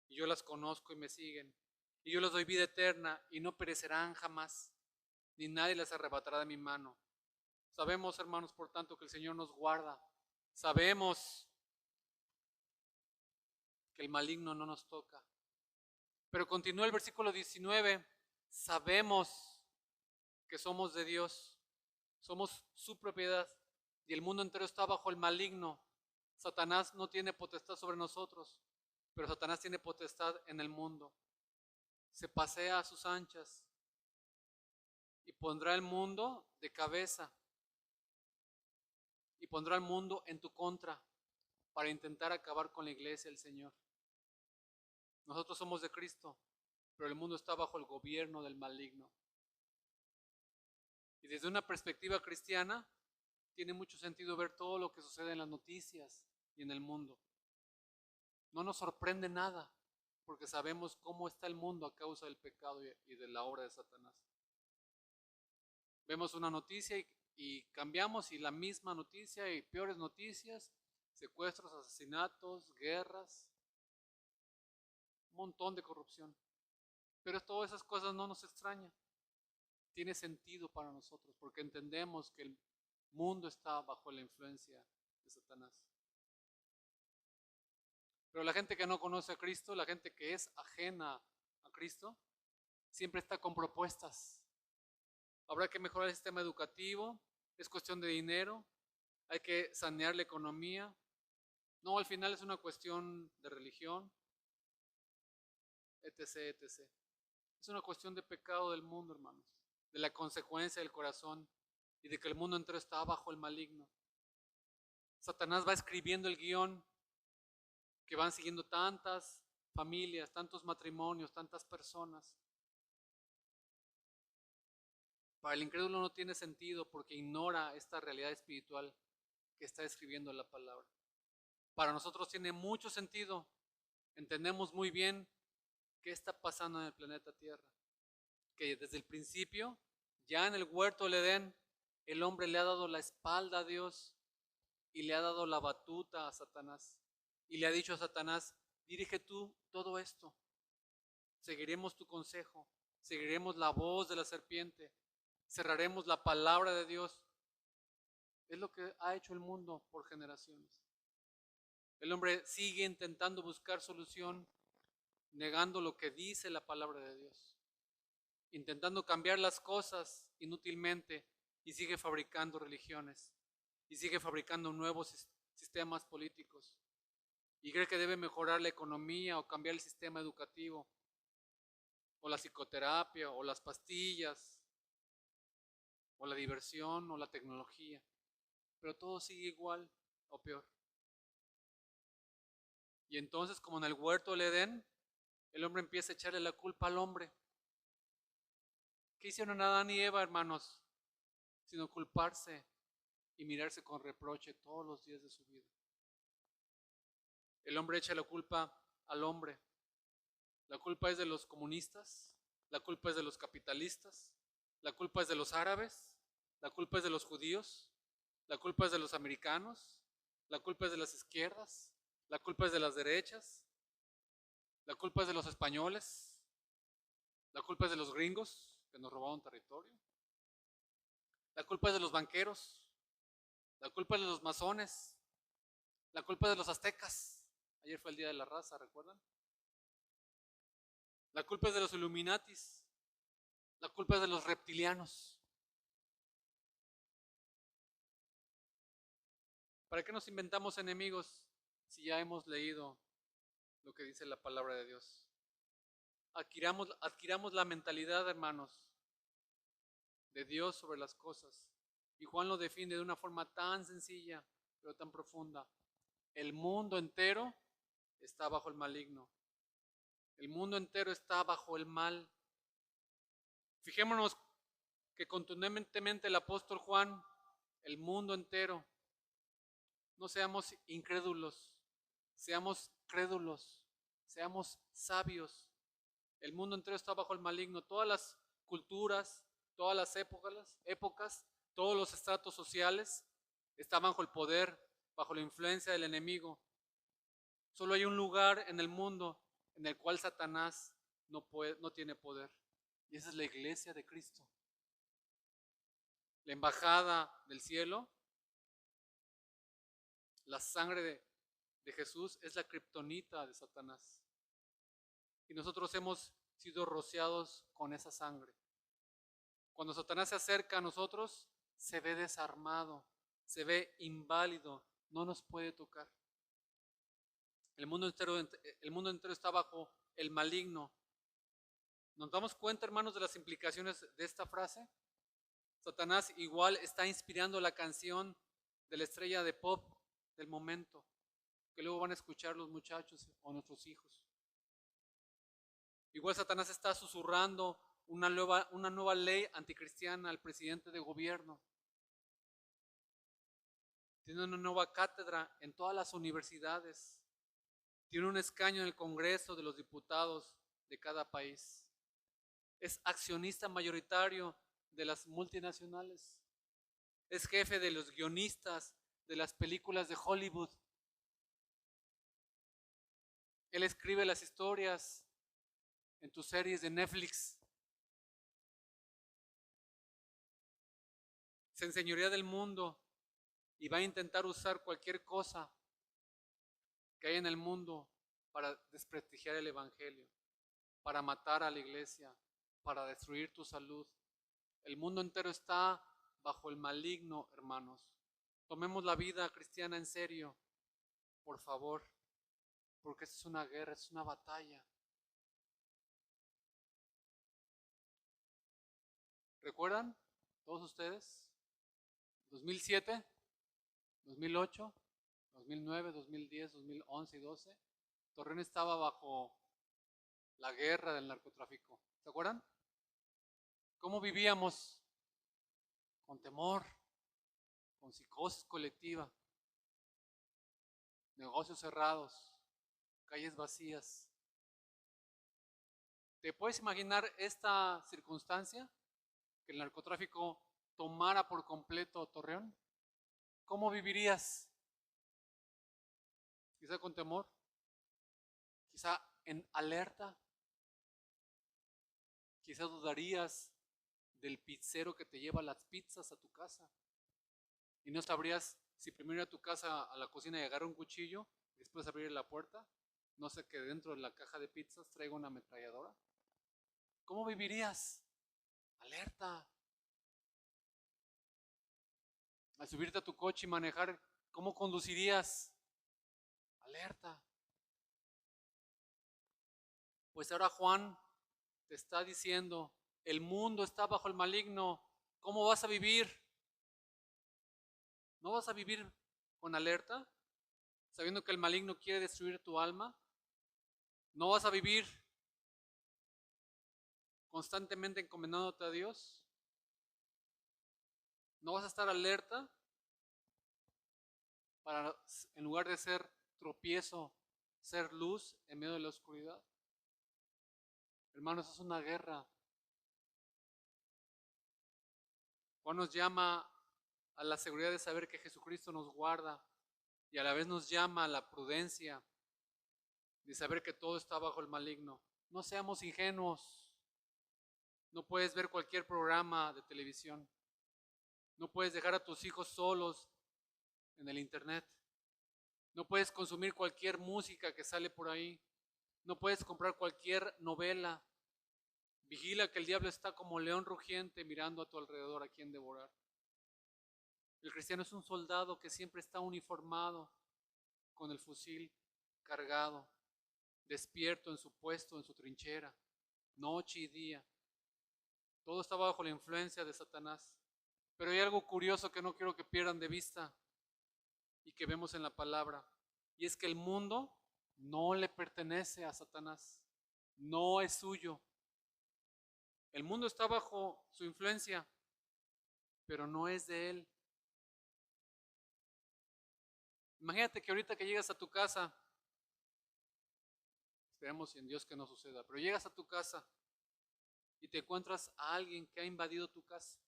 S1: Y yo las conozco y me siguen. Y yo les doy vida eterna y no perecerán jamás, ni nadie las arrebatará de mi mano. Sabemos, hermanos, por tanto, que el Señor nos guarda. Sabemos que el maligno no nos toca. Pero continúa el versículo 19. Sabemos que somos de Dios. Somos su propiedad. Y el mundo entero está bajo el maligno. Satanás no tiene potestad sobre nosotros, pero Satanás tiene potestad en el mundo. Se pasea a sus anchas y pondrá el mundo de cabeza y pondrá el mundo en tu contra para intentar acabar con la iglesia del Señor. Nosotros somos de Cristo, pero el mundo está bajo el gobierno del maligno. Y desde una perspectiva cristiana, tiene mucho sentido ver todo lo que sucede en las noticias y en el mundo. No nos sorprende nada, porque sabemos cómo está el mundo a causa del pecado y de la obra de Satanás. Vemos una noticia y cambiamos y la misma noticia y peores noticias, secuestros, asesinatos, guerras, un montón de corrupción. Pero todas esas cosas no nos extrañan. Tiene sentido para nosotros porque entendemos que el mundo está bajo la influencia de Satanás. Pero la gente que no conoce a Cristo, la gente que es ajena a Cristo, siempre está con propuestas. Habrá que mejorar el sistema educativo, es cuestión de dinero, hay que sanear la economía. No, al final es una cuestión de religión, etc., etc. Es una cuestión de pecado del mundo, hermanos, de la consecuencia del corazón y de que el mundo entero está bajo el maligno. Satanás va escribiendo el guión que van siguiendo tantas familias, tantos matrimonios, tantas personas. Para el incrédulo no tiene sentido porque ignora esta realidad espiritual que está escribiendo la palabra. Para nosotros tiene mucho sentido. Entendemos muy bien qué está pasando en el planeta Tierra. Que desde el principio, ya en el huerto del Edén, el hombre le ha dado la espalda a Dios y le ha dado la batuta a Satanás. Y le ha dicho a Satanás, dirige tú todo esto. Seguiremos tu consejo, seguiremos la voz de la serpiente, cerraremos la palabra de Dios. Es lo que ha hecho el mundo por generaciones. El hombre sigue intentando buscar solución, negando lo que dice la palabra de Dios, intentando cambiar las cosas inútilmente, y sigue fabricando religiones, y sigue fabricando nuevos sistemas políticos, y cree que debe mejorar la economía o cambiar el sistema educativo, o la psicoterapia, o las pastillas, o la diversión, o la tecnología, pero todo sigue igual o peor. Y entonces, como en el huerto del Edén, el hombre empieza a echarle la culpa al hombre. ¿Qué hicieron Adán y Eva, hermanos? Sino culparse y mirarse con reproche todos los días de su vida. El hombre echa la culpa al hombre. La culpa es de los comunistas, la culpa es de los capitalistas, la culpa es de los árabes, la culpa es de los judíos, la culpa es de los americanos, la culpa es de las izquierdas, la culpa es de las derechas, la culpa es de los españoles, la culpa es de los gringos que nos robaron territorio, la culpa es de los banqueros, la culpa es de los masones, la culpa es de los aztecas. Ayer fue el Día de la Raza, ¿recuerdan? La culpa es de los Illuminatis, la culpa es de los reptilianos. ¿Para qué nos inventamos enemigos si ya hemos leído lo que dice la palabra de Dios? Adquiramos la mentalidad, hermanos, de Dios sobre las cosas. Y Juan lo define de una forma tan sencilla, pero tan profunda. El mundo entero está bajo el maligno. El mundo entero está bajo el mal. Fijémonos que contundentemente el apóstol Juan, el mundo entero, no seamos incrédulos, seamos crédulos, seamos sabios. El mundo entero está bajo el maligno. Todas las culturas, todas las épocas, todos los estratos sociales están bajo el poder, bajo la influencia del enemigo. Solo hay un lugar en el mundo en el cual Satanás no tiene poder, y esa es la iglesia de Cristo. La embajada del cielo, la sangre de Jesús es la kriptonita de Satanás. Y nosotros hemos sido rociados con esa sangre. Cuando Satanás se acerca a nosotros, se ve desarmado, se ve inválido, no nos puede tocar. El mundo entero está bajo el maligno. ¿Nos damos cuenta, hermanos, de las implicaciones de esta frase? Satanás igual está inspirando la canción de la estrella de pop del momento, que luego van a escuchar los muchachos o nuestros hijos. Igual Satanás está susurrando una nueva ley anticristiana al presidente de gobierno. Tiene una nueva cátedra en todas las universidades. Tiene un escaño en el Congreso de los Diputados de cada país. Es accionista mayoritario de las multinacionales. Es jefe de los guionistas de las películas de Hollywood. Él escribe las historias en tus series de Netflix. Se enseñorea del mundo y va a intentar usar cualquier cosa que hay en el mundo para desprestigiar el evangelio, para matar a la iglesia, para destruir tu salud. El mundo entero está bajo el maligno, hermanos. Tomemos la vida cristiana en serio, por favor, porque esta es una guerra, es una batalla. ¿Recuerdan todos ustedes? 2007, 2008, 2009, 2010, 2011 y 12, Torreón estaba bajo la guerra del narcotráfico. ¿Se acuerdan? ¿Cómo vivíamos? Con temor, con psicosis colectiva, negocios cerrados, calles vacías. ¿Te puedes imaginar esta circunstancia? Que el narcotráfico tomara por completo Torreón. ¿Cómo vivirías? Quizá con temor, quizá en alerta, Quizás dudarías del pizzero que te lleva las pizzas a tu casa. Y no sabrías si primero ir a tu casa a la cocina y agarrar un cuchillo y después abrir la puerta. No sé que dentro de la caja de pizzas traiga una ametralladora. ¿Cómo vivirías? Alerta. Al subirte a tu coche y manejar, ¿cómo conducirías? Alerta. Pues ahora Juan te está diciendo, el mundo está bajo el maligno. ¿Cómo vas a vivir? ¿No vas a vivir con alerta, sabiendo que el maligno quiere destruir tu alma? ¿No vas a vivir constantemente encomendándote a Dios? ¿No vas a estar alerta para, en lugar de ser tropiezo, ser luz en medio de la oscuridad? Hermanos, es una guerra. Juan nos llama a la seguridad de saber que Jesucristo nos guarda y a la vez nos llama a la prudencia de saber que todo está bajo el maligno. No seamos ingenuos. No puedes ver cualquier programa de televisión. No puedes dejar a tus hijos solos en el internet. No puedes consumir cualquier música que sale por ahí. No puedes comprar cualquier novela. Vigila que el diablo está como león rugiente mirando a tu alrededor a quien devorar. El cristiano es un soldado que siempre está uniformado, con el fusil cargado, despierto en su puesto, en su trinchera, noche y día. Todo está bajo la influencia de Satanás. Pero hay algo curioso que no quiero que pierdan de vista y que vemos en la palabra. Y es que el mundo no le pertenece a Satanás. No es suyo. El mundo está bajo su influencia, pero no es de él. Imagínate que ahorita que llegas a tu casa, esperemos en Dios que no suceda, pero llegas a tu casa y te encuentras a alguien que ha invadido tu casa.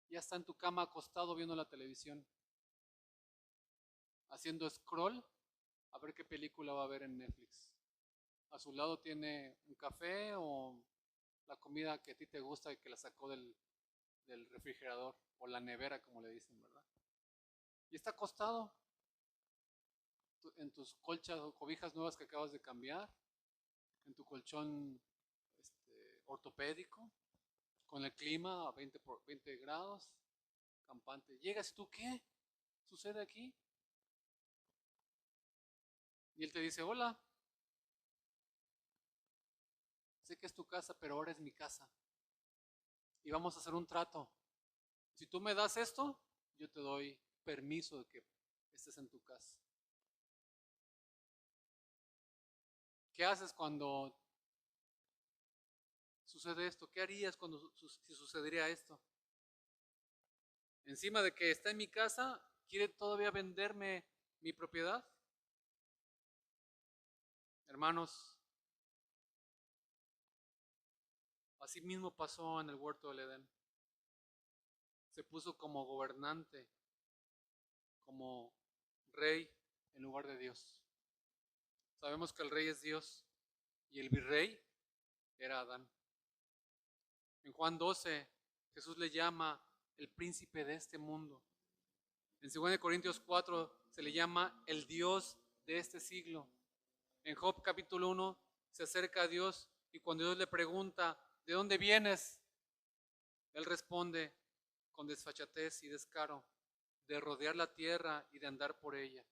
S1: Ya está en tu cama acostado viendo la televisión, haciendo scroll a ver qué película va a ver en Netflix. A su lado tiene un café o la comida que a ti te gusta y que la sacó del refrigerador o la nevera, como le dicen, ¿verdad? Y está acostado en tus colchas o cobijas nuevas que acabas de cambiar, en tu colchón ortopédico, con el clima a 20 grados, campante. Llegas y tú, ¿qué sucede aquí? Y él te dice, hola, sé que es tu casa, pero ahora es mi casa. Y vamos a hacer un trato. Si tú me das esto, yo te doy permiso de que estés en tu casa. ¿Qué haces cuando sucede esto? ¿Qué harías si sucedería esto? Encima de que está en mi casa, ¿quiere todavía venderme mi propiedad? Hermanos, así mismo pasó en el huerto del Edén. Se puso como gobernante, como rey en lugar de Dios. Sabemos que el rey es Dios y el virrey era Adán. En Juan 12, Jesús le llama el príncipe de este mundo. En 2 Corintios 4 se le llama el Dios de este siglo. En Job capítulo 1 se acerca a Dios y cuando Dios le pregunta, ¿de dónde vienes? Él responde con desfachatez y descaro, de rodear la tierra y de andar por ella.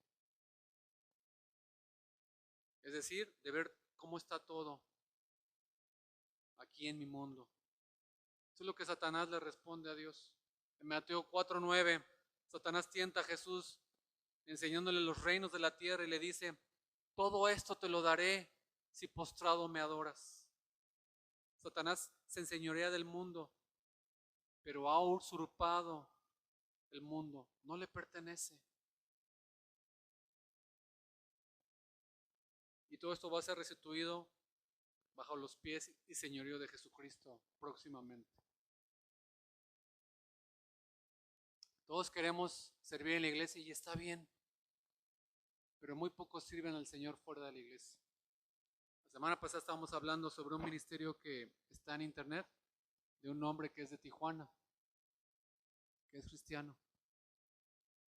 S1: Es decir, de ver cómo está todo aquí en mi mundo. Eso es lo que Satanás le responde a Dios. En Mateo 4:9, Satanás tienta a Jesús enseñándole los reinos de la tierra y le dice, todo esto te lo daré si postrado me adoras. Satanás se enseñorea del mundo, pero ha usurpado el mundo, no le pertenece. Y todo esto va a ser restituido bajo los pies y señorío de Jesucristo próximamente. Todos queremos servir en la iglesia y está bien, pero muy pocos sirven al Señor fuera de la iglesia. La semana pasada estábamos hablando sobre un ministerio que está en internet de un hombre que es de Tijuana, que es cristiano,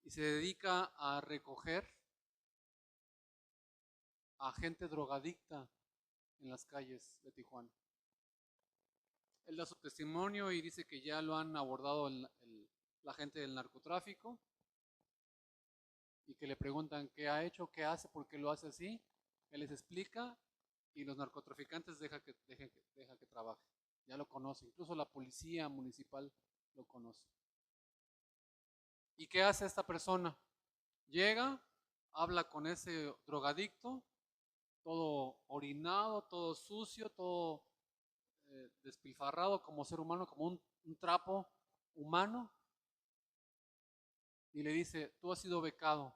S1: y se dedica a recoger a gente drogadicta en las calles de Tijuana. Él da su testimonio y dice que ya lo han abordado la gente del narcotráfico y que le preguntan qué ha hecho, qué hace, por qué lo hace así. Él les explica y los narcotraficantes deja que trabaje. Ya lo conoce, incluso la policía municipal lo conoce. ¿Y qué hace esta persona? Llega, habla con ese drogadicto, todo orinado, todo sucio, todo despilfarrado como ser humano, como un trapo humano, y le dice, tú has sido becado.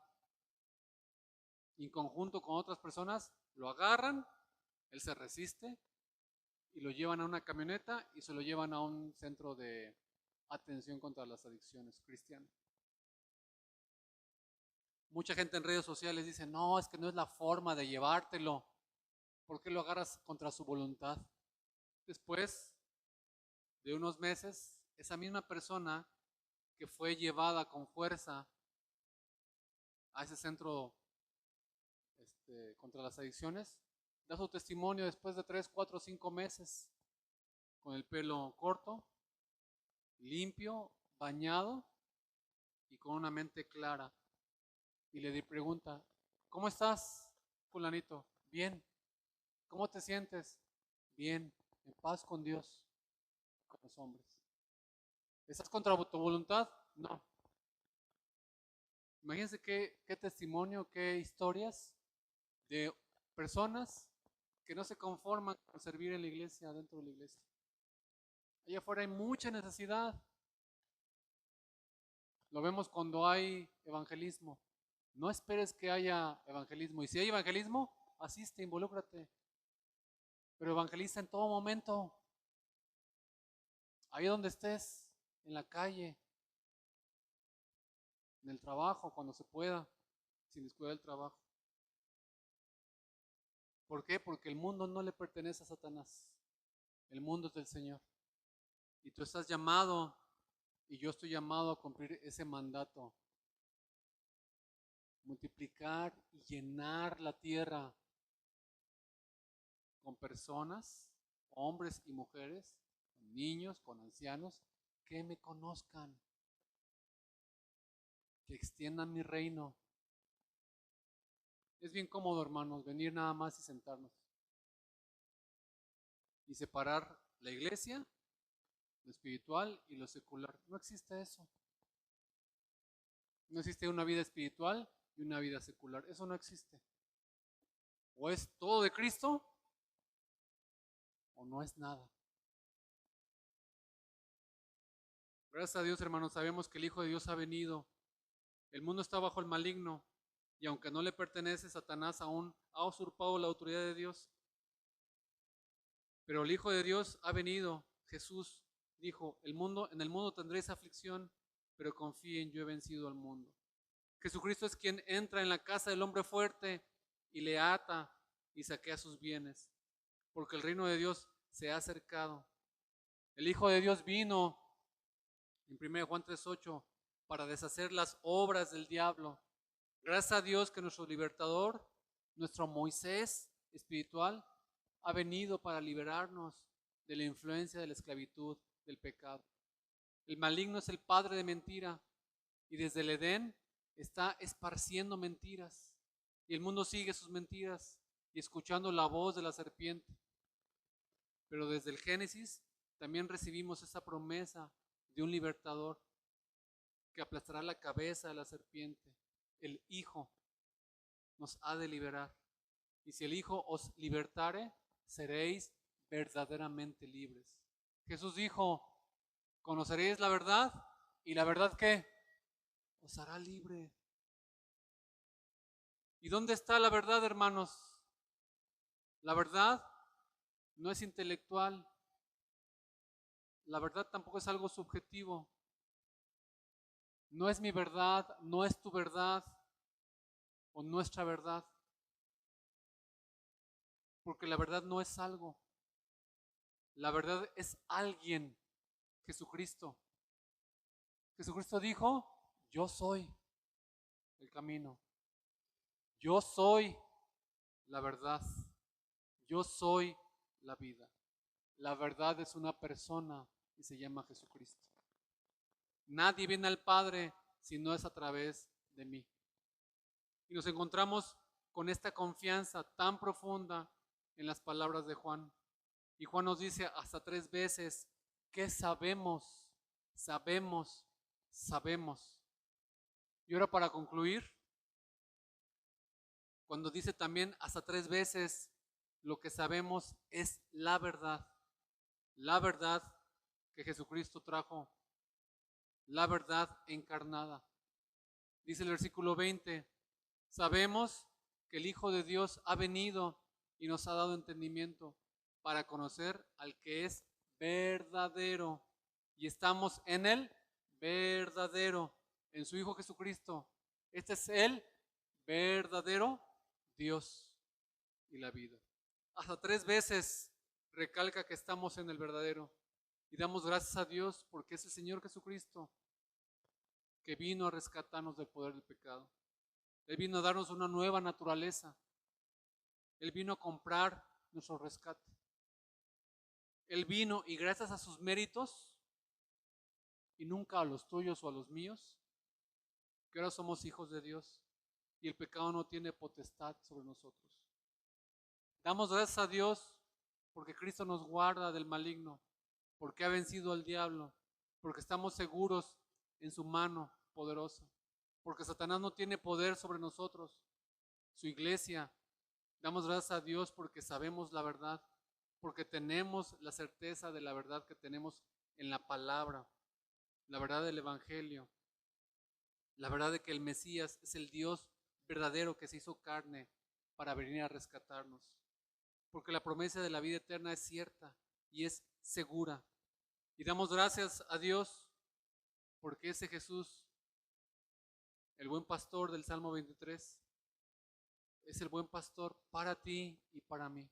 S1: Y en conjunto con otras personas lo agarran, él se resiste y lo llevan a una camioneta y se lo llevan a un centro de atención contra las adicciones cristiano. Mucha gente en redes sociales dice, no, es que no es la forma de llevártelo. ¿Por qué lo agarras contra su voluntad? Después de unos meses, esa misma persona que fue llevada con fuerza a ese centro contra las adicciones, da su testimonio después de 3, 4, 5 meses, con el pelo corto, limpio, bañado y con una mente clara. Y le pregunta, ¿cómo estás, fulanito? Bien. ¿Cómo te sientes? Bien, en paz con Dios, con los hombres. ¿Estás contra tu voluntad? No. Imagínense qué testimonio, qué historias de personas que no se conforman con servir en la iglesia, dentro de la iglesia. Allá afuera hay mucha necesidad. Lo vemos cuando hay evangelismo. No esperes que haya evangelismo. Y si hay evangelismo, asiste, involúcrate. Pero evangeliza en todo momento. Ahí donde estés, en la calle, en el trabajo, cuando se pueda, sin descuidar el trabajo. ¿Por qué? Porque el mundo no le pertenece a Satanás. El mundo es del Señor. Y tú estás llamado, y yo estoy llamado a cumplir ese mandato. Multiplicar y llenar la tierra con personas, hombres y mujeres, con niños, con ancianos, que me conozcan, que extiendan mi reino. Es bien cómodo, hermanos, venir nada más y sentarnos y separar la iglesia, lo espiritual y lo secular. No existe eso. No existe una vida espiritual y una vida secular. Eso no existe. O es todo de Cristo o no es nada. Gracias a Dios, hermanos, sabemos que el Hijo de Dios ha venido. El mundo está bajo el maligno y aunque no le pertenece, Satanás aún ha usurpado la autoridad de Dios. Pero el Hijo de Dios ha venido. Jesús dijo, en el mundo tendréis aflicción, pero confíen, yo he vencido al mundo. Jesucristo es quien entra en la casa del hombre fuerte y le ata y saquea sus bienes, porque el reino de Dios se ha acercado. El Hijo de Dios vino en 1 Juan 3:8 para deshacer las obras del diablo. Gracias a Dios que nuestro libertador, nuestro Moisés espiritual, ha venido para liberarnos de la influencia de la esclavitud, del pecado. El maligno es el padre de mentira y desde el Edén está esparciendo mentiras y el mundo sigue sus mentiras y escuchando la voz de la serpiente. Pero desde el Génesis también recibimos esa promesa de un libertador que aplastará la cabeza de la serpiente. El Hijo nos ha de liberar. Y si el Hijo os libertare, seréis verdaderamente libres. Jesús dijo, conoceréis la verdad y la verdad ¿qué? Os hará libre. ¿Y dónde está la verdad, hermanos? La verdad no es intelectual. La verdad tampoco es algo subjetivo. No es mi verdad, no es tu verdad o nuestra verdad. Porque la verdad no es algo. La verdad es alguien, Jesucristo. Jesucristo dijo, yo soy el camino. Yo soy la verdad. Yo soy la vida. La verdad es una persona y se llama Jesucristo. Nadie viene al Padre si no es a través de mí. Y nos encontramos con esta confianza tan profunda en las palabras de Juan. Y Juan nos dice hasta 3 veces que sabemos, sabemos, sabemos. Y ahora para concluir, cuando dice también hasta 3 veces, lo que sabemos es la verdad que Jesucristo trajo, la verdad encarnada. Dice el versículo 20, sabemos que el Hijo de Dios ha venido y nos ha dado entendimiento para conocer al que es verdadero. Y estamos en el verdadero, en su Hijo Jesucristo. Este es el verdadero Dios y la vida. Hasta 3 veces recalca que estamos en el verdadero. Y damos gracias a Dios porque es el Señor Jesucristo que vino a rescatarnos del poder del pecado. Él vino a darnos una nueva naturaleza. Él vino a comprar nuestro rescate. Él vino y gracias a sus méritos, y nunca a los tuyos o a los míos, que ahora somos hijos de Dios y el pecado no tiene potestad sobre nosotros. Damos gracias a Dios porque Cristo nos guarda del maligno, porque ha vencido al diablo, porque estamos seguros en su mano poderosa, porque Satanás no tiene poder sobre nosotros, su iglesia. Damos gracias a Dios porque sabemos la verdad, porque tenemos la certeza de la verdad que tenemos en la palabra, la verdad del Evangelio, la verdad de que el Mesías es el Dios verdadero que se hizo carne para venir a rescatarnos. Porque la promesa de la vida eterna es cierta y es segura. Y damos gracias a Dios porque ese Jesús, el buen pastor del Salmo 23, es el buen pastor para ti y para mí.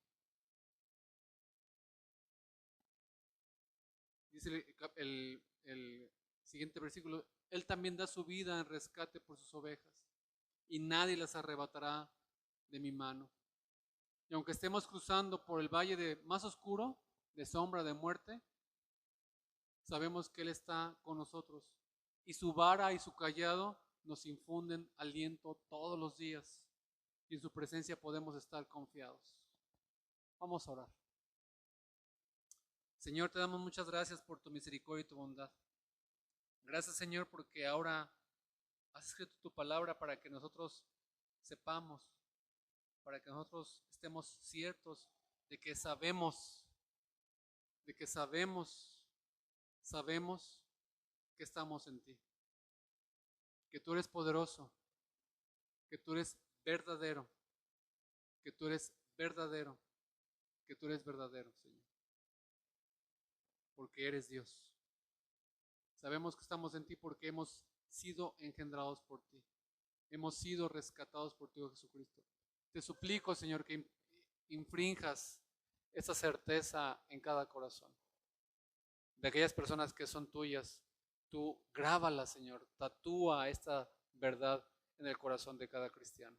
S1: Dice el siguiente versículo, Él también da su vida en rescate por sus ovejas y nadie las arrebatará de mi mano. Y aunque estemos cruzando por el valle más oscuro, de sombra de muerte, sabemos que Él está con nosotros y su vara y su cayado nos infunden aliento todos los días y en su presencia podemos estar confiados. Vamos a orar. Señor, te damos muchas gracias por tu misericordia y tu bondad. Gracias, Señor, porque ahora has escrito tu palabra para que nosotros sepamos, para que nosotros estemos ciertos de que sabemos que estamos en ti, que tú eres poderoso, que tú eres verdadero, que tú eres verdadero, que tú eres verdadero, Señor, porque eres Dios. Sabemos que estamos en ti porque hemos sido engendrados por ti, hemos sido rescatados por ti, oh Jesucristo. Te suplico, Señor, que infrinjas esa certeza en cada corazón. De aquellas personas que son tuyas, tú grábalas, Señor, tatúa esta verdad en el corazón de cada cristiano.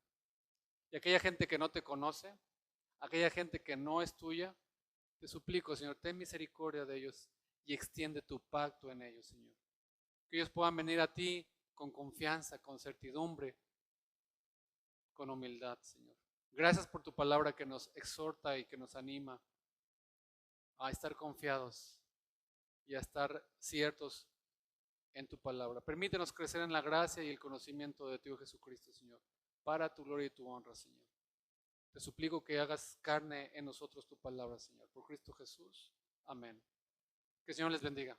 S1: Y aquella gente que no te conoce, aquella gente que no es tuya, te suplico, Señor, ten misericordia de ellos y extiende tu pacto en ellos, Señor. Que ellos puedan venir a ti con confianza, con certidumbre, con humildad, Señor. Gracias por tu palabra que nos exhorta y que nos anima a estar confiados y a estar ciertos en tu palabra. Permítenos crecer en la gracia y el conocimiento de tu Jesucristo, Señor, para tu gloria y tu honra, Señor. Te suplico que hagas carne en nosotros tu palabra, Señor, por Cristo Jesús. Amén. Que el Señor les bendiga.